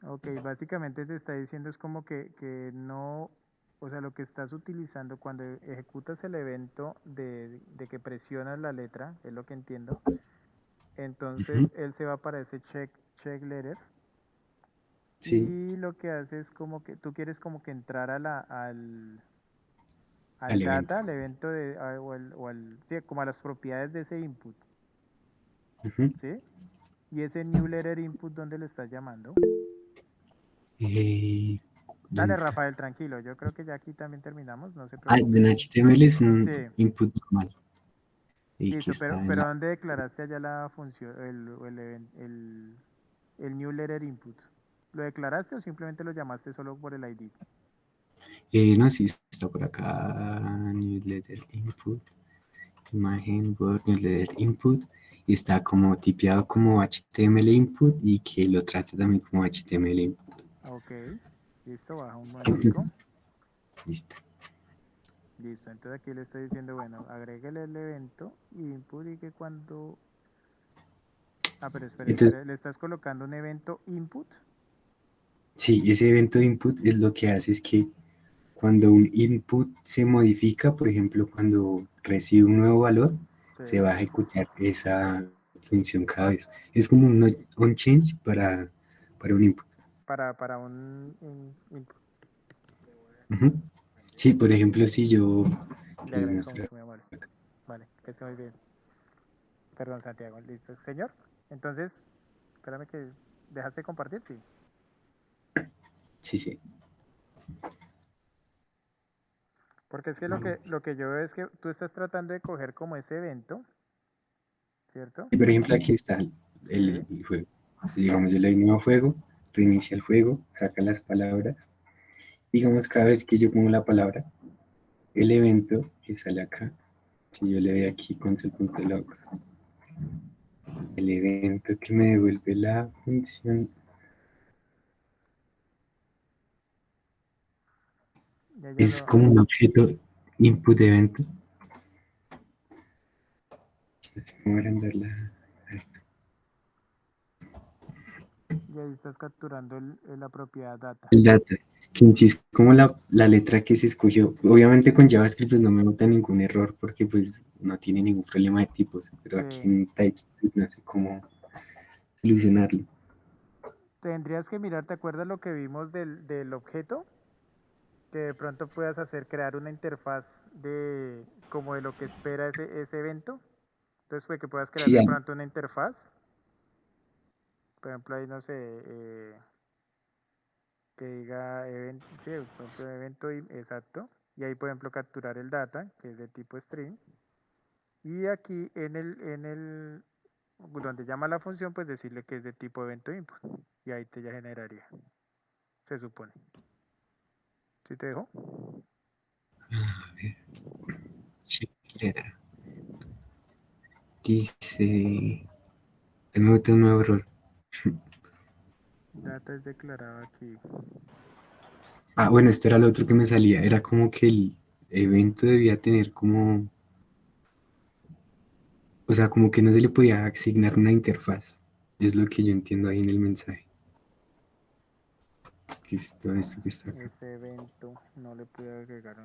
ok, básicamente te está diciendo es como que no, o sea, lo que estás utilizando cuando ejecutas el evento de que presionas la letra, es lo que entiendo, Entonces él se va para ese check letter. Sí, Y lo que hace es como que tú quieres como que entrar al al evento. data, al evento sí, como a las propiedades de ese input, Ujú. ¿sí? Y ese new letter input, ¿dónde lo estás llamando? ¿Dónde Dale, está? Rafael, tranquilo. Yo creo que ya aquí también terminamos, no se Ah, preocupe. en HTML es Sí, un input normal, el que listo, está en pero la... ¿dónde declaraste allá la función, el new letter input? ¿Lo declaraste o simplemente lo llamaste solo por el ID? no, sí, está por acá, newsletter input, imagen, word, newsletter input, y está como tipeado como HTML input y que lo trate también como HTML input. Ok, listo, baja un Entonces, momentico. listo. Listo, entonces aquí le estoy diciendo, bueno, agréguele el evento input y que cuando... Ah, pero Entonces, espere, ¿le estás colocando un evento input? sí, ese evento input es lo que hace es que cuando un input se modifica, por ejemplo, cuando recibe un nuevo valor, Sí, se va a ejecutar esa función cada vez. Es como un change para un input. para input. Ujú. Sí, por ejemplo, si yo Le les agradezco muestro mucho, mi amor. Vale, que esté muy bien. Perdón, Santiago, listo. Señor, entonces, espérame que dejaste de compartir, sí. sí, sí. Porque es que No, sí. lo que yo veo es que tú estás tratando de coger como ese evento, ¿cierto? Y por ejemplo, aquí está Sí, el juego. Digamos, yo le doy nuevo juego, reinicia el juego, saca las palabras. Digamos, cada vez que yo pongo la palabra, el evento que sale acá, si yo le doy aquí console.log, el evento que me devuelve la función ya es lo, como un objeto input evento. Así como agrandarla. y ahí estás capturando la propiedad data. El data, que en sí es como la letra que se escogió. Obviamente con JavaScript pues, no me nota ningún error porque pues no tiene ningún problema de tipos, pero aquí Sí. en TypeScript no sé cómo solucionarlo. Tendrías que mirar, ¿te acuerdas lo que vimos del objeto? Que de pronto puedas hacer, crear una interfaz de como de lo que espera ese evento. Entonces, pues que puedas crear Sí, de ya. pronto una interfaz. Por ejemplo, ahí no sé, que diga evento, sí, por ejemplo, evento exacto. Y ahí, por ejemplo, capturar el data, que es de tipo string. Y aquí en el donde llama la función, pues decirle que es de tipo evento input. Y ahí te ya generaría, se supone. ¿Sí te dejo? A ver, chequera. Dice, el un nuevo error. Data es declarado aquí. Ah, bueno, esto era lo otro que me salía. Era como que el evento debía tener como, o sea, como que no se le podía asignar una interfaz. Es lo que yo entiendo ahí en el mensaje. Que es todo esto que está acá. Ese evento no le pude agregar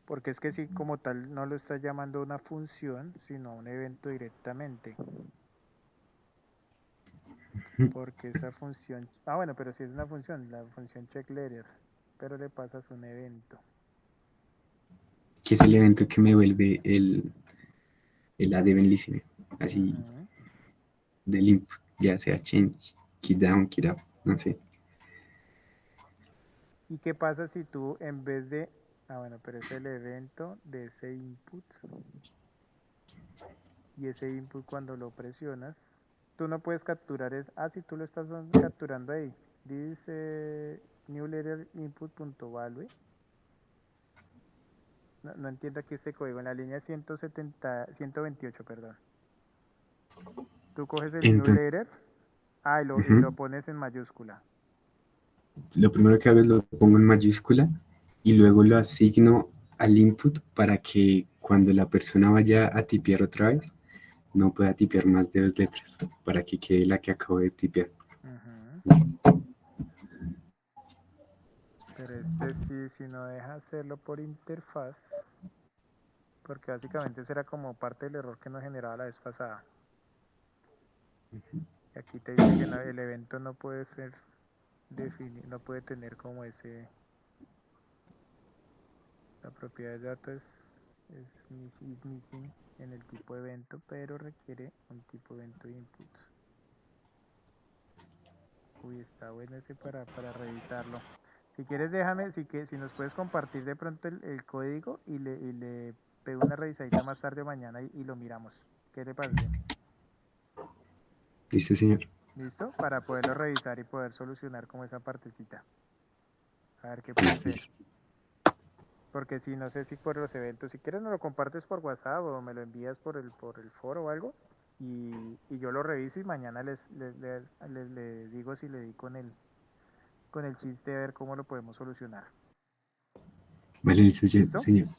porque es que si como tal no lo está llamando una función, sino un evento directamente. Porque esa función, bueno, pero si es una función, la función checkletter, pero le pasas un evento. Que es el evento que me vuelve el add event listener. Así Ujú. del input, ya sea change, key down, key up, no sé. ¿Y qué pasa si tú en vez de, bueno, pero es el evento de ese input, y ese input cuando lo presionas, tú no puedes capturar si tú lo estás capturando ahí, dice new letter input.value. No entiendo aquí este código, en la línea 128, perdón. Tú coges el new Entonces, letter, y lo ujú, pones en mayúscula. lo primero que hago es lo pongo en mayúscula y luego lo asigno al input para que cuando la persona vaya a tipear otra vez, no pueda tipear más de 2 letras, para que quede la que acabo de tipear. Ujú. Pero este sí, si no deja hacerlo por interfaz, porque básicamente será como parte del error que nos generaba la vez pasada. Aquí te dice que el evento no puede ser definido, no puede tener como la propiedad de datos is missing en el tipo de evento, pero requiere un tipo de evento input. Uy, está bueno ese para revisarlo. Si quieres, déjame, si nos puedes compartir de pronto el código y le pego una revisadita más tarde o mañana y lo miramos. ¿Qué le parece? Listo, señor. ¿Listo? Para poderlo revisar y poder solucionar como esa partecita. A ver qué puede Listo, ser. listo. Porque si no sé si por los eventos, si quieres nos lo compartes por WhatsApp o me lo envías por el foro o algo. Y yo lo reviso y mañana les digo si le di con el chiste a ver cómo lo podemos solucionar. Vale, listo, ¿Listo? señor.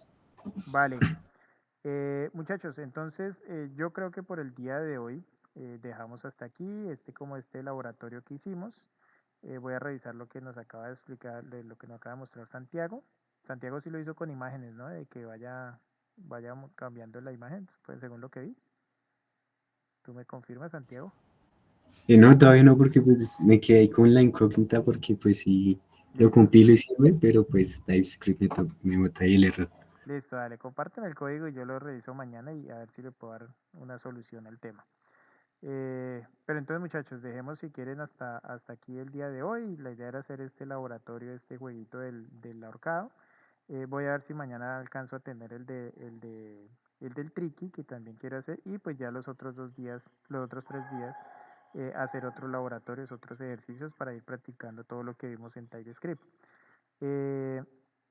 Vale. Muchachos, entonces yo creo que por el día de hoy dejamos hasta aquí, como este laboratorio que hicimos. Voy a revisar lo que nos acaba de explicar, de lo que nos acaba de mostrar Santiago. Santiago sí lo hizo con imágenes, ¿no? De que vaya cambiando la imagen, pues según lo que vi. ¿Tú me confirmas, Santiago? No, todavía no, porque pues me quedé ahí con la incógnita, porque pues sí, lo Listo. compilo y sirve, pero pues TypeScript me bota ahí el error. Listo, dale, compárteme el código y yo lo reviso mañana y a ver si le puedo dar una solución al tema. Pero entonces muchachos, dejemos si quieren hasta aquí el día de hoy. La idea era hacer este laboratorio, este jueguito del ahorcado. Voy a ver si mañana alcanzo a tener el del tricky, que también quiero hacer, y pues ya los otros 2 días, los otros 3 días, hacer otros laboratorios, otros ejercicios para ir practicando todo lo que vimos en TypeScript. Eh,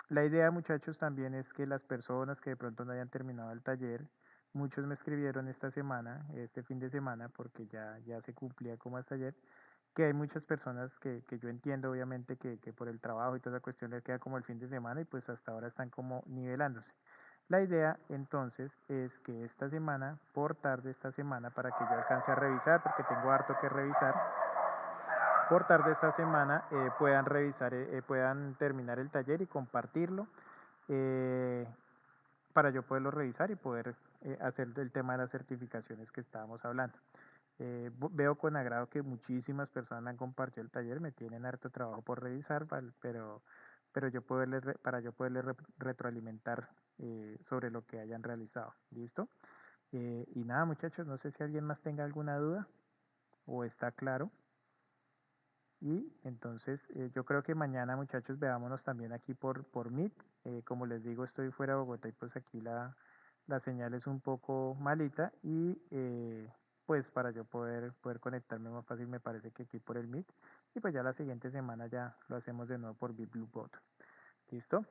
la idea, muchachos, también es que las personas que de pronto no hayan terminado el taller, muchos me escribieron esta semana, este fin de semana, porque ya se cumplía como hasta ayer, que hay muchas personas que yo entiendo, obviamente, que por el trabajo y toda esa cuestión le queda como el fin de semana y pues hasta ahora están como nivelándose. La idea entonces es que esta semana, por tarde esta semana, para que yo alcance a revisar, porque tengo harto que revisar, por tarde esta semana puedan revisar, puedan terminar el taller y compartirlo eh, para yo poderlo revisar y poder hacer el tema de las certificaciones que estábamos hablando. Veo con agrado que muchísimas personas han compartido el taller, me tienen harto trabajo por revisar, pero para yo poderles retroalimentar sobre lo que hayan realizado. ¿Listo? Y nada, muchachos, no sé si alguien más tenga alguna duda o está claro. Y entonces yo creo que mañana, muchachos, veámonos también aquí por Meet. Como les digo, estoy fuera de Bogotá y pues aquí la señal es un poco malita y pues para yo poder conectarme más fácil me parece que aquí por el Meet. Y pues ya la siguiente semana ya lo hacemos de nuevo por BitBlueBot. ¿Listo?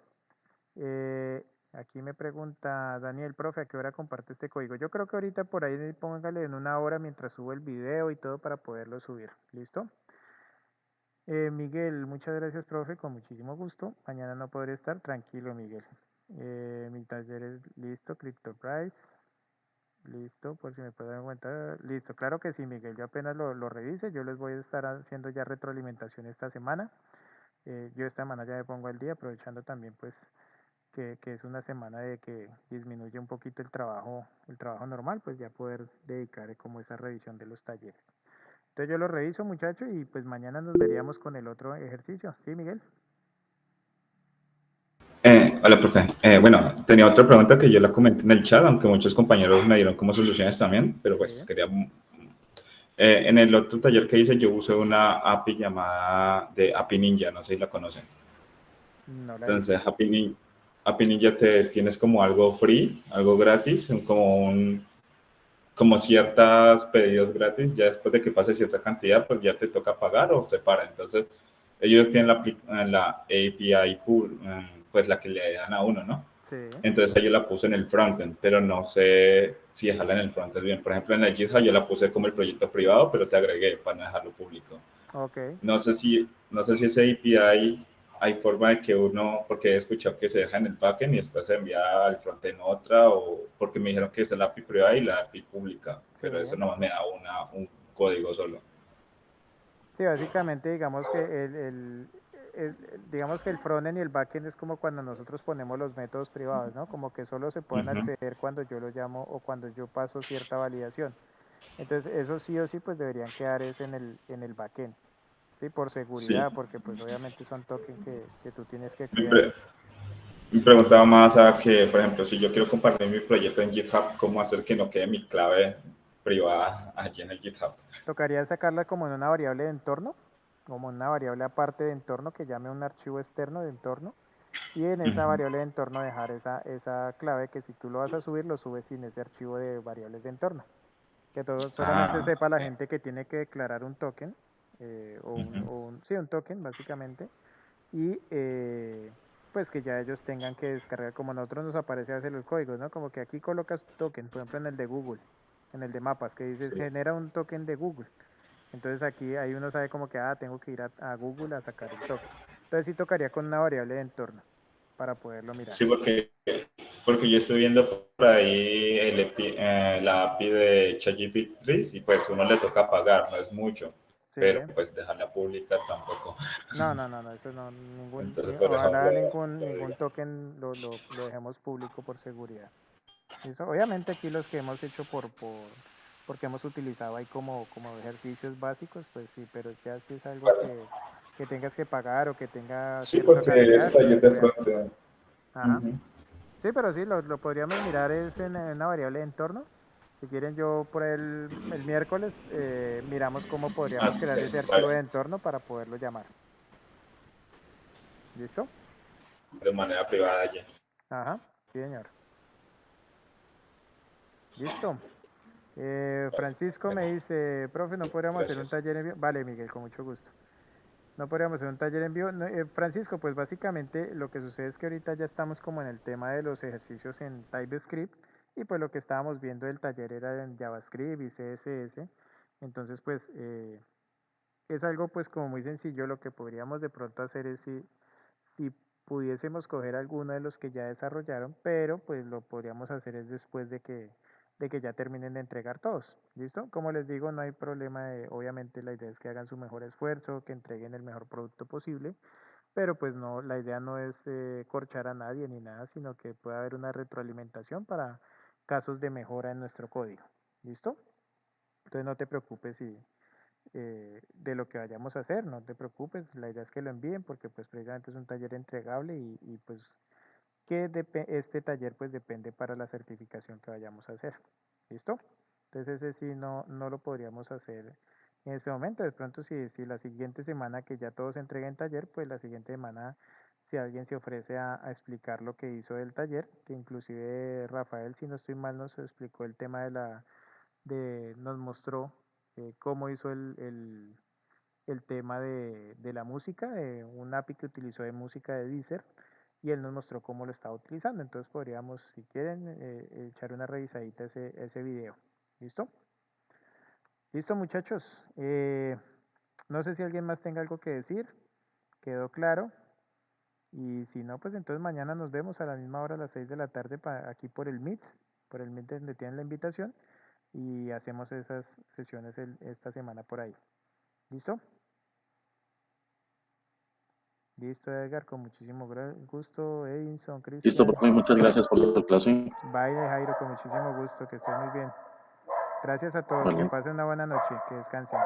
Aquí me pregunta Daniel, profe, ¿a qué hora comparte este código? Yo creo que ahorita por ahí póngale en una hora mientras subo el video y todo para poderlo subir. ¿Listo? Miguel, muchas gracias, profe, con muchísimo gusto. Mañana no podré estar, tranquilo, Miguel. Mi taller es listo, CryptoPrice, listo, por si me pueden dar cuenta. Listo, claro que sí, Miguel, yo apenas lo revise, yo les voy a estar haciendo ya retroalimentación esta semana. Yo esta semana ya me pongo al día, aprovechando también pues que es una semana de que disminuye un poquito el trabajo normal, pues ya poder dedicar como esa revisión de los talleres. Entonces yo lo reviso, muchachos, y pues mañana nos veríamos con el otro ejercicio. ¿Sí, Miguel? Hola, profe. Bueno, tenía otra pregunta que yo la comenté en el chat, aunque muchos compañeros me dieron como soluciones también, pero pues Sí. quería... en el otro taller que hice yo usé una API llamada de API Ninja, no sé si la conocen. No la he visto. Entonces, API Ninja tienes como algo free, algo gratis, como ciertos pedidos gratis, ya después de que pase cierta cantidad, pues ya te toca pagar o se para. Entonces, ellos tienen la API pool, pues la que le dan a uno, ¿no? Sí. Entonces yo la puse en el frontend, pero no sé si dejarla en el frontend bien. Por ejemplo, en la GitHub yo la puse como el proyecto privado, pero te agregué para no dejarlo público. Ok. No sé si ese API hay forma de que uno, porque he escuchado que se deja en el backend y después se envía al frontend otra, o porque me dijeron que es la API privada y la API pública, Sí. pero eso nomás me da un código solo. Sí, básicamente digamos que digamos que el frontend y el backend es como cuando nosotros ponemos los métodos privados, ¿no? Como que solo se puedan Ujú. acceder cuando yo lo llamo o cuando yo paso cierta validación. Entonces, eso sí o sí, pues deberían quedar es en el backend, ¿sí? Por Sí. seguridad, porque pues obviamente son tokens que tú tienes que Me, cuidar. pre- me preguntaba más a que, por ejemplo, si yo quiero compartir mi proyecto en GitHub, ¿cómo hacer que no quede mi clave privada allí en el GitHub? Tocaría sacarla como en una variable de entorno, como una variable aparte de entorno que llame un archivo externo de entorno. Y en esa Ujú. variable de entorno dejar esa clave que si tú lo vas a subir, lo subes sin ese archivo de variables de entorno. Que todo, solamente Ah, sepa la ok. gente que tiene que declarar un token, Ujú. sí, un token básicamente, y pues que ya ellos tengan que descargar, como a nosotros nos aparece hacer los códigos, ¿no? Como que aquí colocas tu token, por ejemplo en el de Google, en el de mapas, que dices Sí. genera un token de Google. Entonces aquí ahí uno sabe como que, tengo que ir a Google a sacar el token. Entonces sí tocaría con una variable de entorno para poderlo mirar. Sí, porque yo estoy viendo por ahí la API de ChatGPT y pues uno le toca pagar, no es mucho, Sí. pero pues dejarla pública tampoco. No, eso no, Entonces, pues ojalá dejarlo ningún token lo dejemos público por seguridad. ¿Listo? Obviamente aquí los que hemos hecho porque hemos utilizado ahí como ejercicios básicos, pues sí, pero ya si es algo que tengas que pagar o que tenga sí, cierta porque calidad, es sí hay taller de que verlo. frontend. Ajá. Ujú. Sí, pero sí, lo podríamos mirar es en una variable de entorno. Si quieren, yo por el miércoles miramos cómo Ah, podríamos crear ok, ese archivo de vale, entorno para poderlo llamar. ¿Listo? de manera privada ya. Ajá, sí, señor. Listo. Francisco me dice, profe, ¿no podríamos hacer un Gracias. taller en vivo? Vale, Miguel, con mucho gusto. No podríamos hacer un taller en vivo. No, Francisco, pues básicamente lo que sucede es que ahorita ya estamos como en el tema de los ejercicios en TypeScript y pues lo que estábamos viendo del taller era en JavaScript y CSS. Entonces, pues es algo pues como muy sencillo. Lo que podríamos de pronto hacer es si pudiésemos coger alguno de los que ya desarrollaron, pero pues lo podríamos hacer es después de que ya terminen de entregar todos. ¿Listo? Como les digo, no hay problema obviamente la idea es que hagan su mejor esfuerzo, que entreguen el mejor producto posible, pero pues no, la idea no es corchar a nadie ni nada, sino que pueda haber una retroalimentación para casos de mejora en nuestro código. ¿Listo? Entonces no te preocupes de lo que vayamos a hacer, no te preocupes, la idea es que lo envíen porque pues precisamente es un taller entregable y pues que este taller pues depende para la certificación que vayamos a hacer. ¿Listo? Entonces ese sí no lo podríamos hacer en ese momento. De pronto si la siguiente semana que ya todos entreguen taller, pues la siguiente semana si alguien se ofrece a explicar lo que hizo del taller, que inclusive Rafael, si no estoy mal, nos explicó el tema nos mostró cómo hizo el tema de la música, un API que utilizó de música de Deezer, y él nos mostró cómo lo estaba utilizando. Entonces podríamos, si quieren, echar una revisadita a ese video. ¿Listo? Listo, muchachos. No sé si alguien más tenga algo que decir. ¿Quedó claro? Y si no, pues entonces mañana nos vemos a la misma hora, a las 6 de la tarde, aquí por el Meet donde tienen la invitación, y hacemos esas sesiones esta semana por ahí. ¿Listo? Listo, Edgar, con muchísimo gusto. Edinson, Listo, Cristian. profe, muchas gracias por la clase. Baile, Jairo, con muchísimo gusto. Que estén muy bien. Gracias a todos. Que Vale. pasen una buena noche. Que descansen.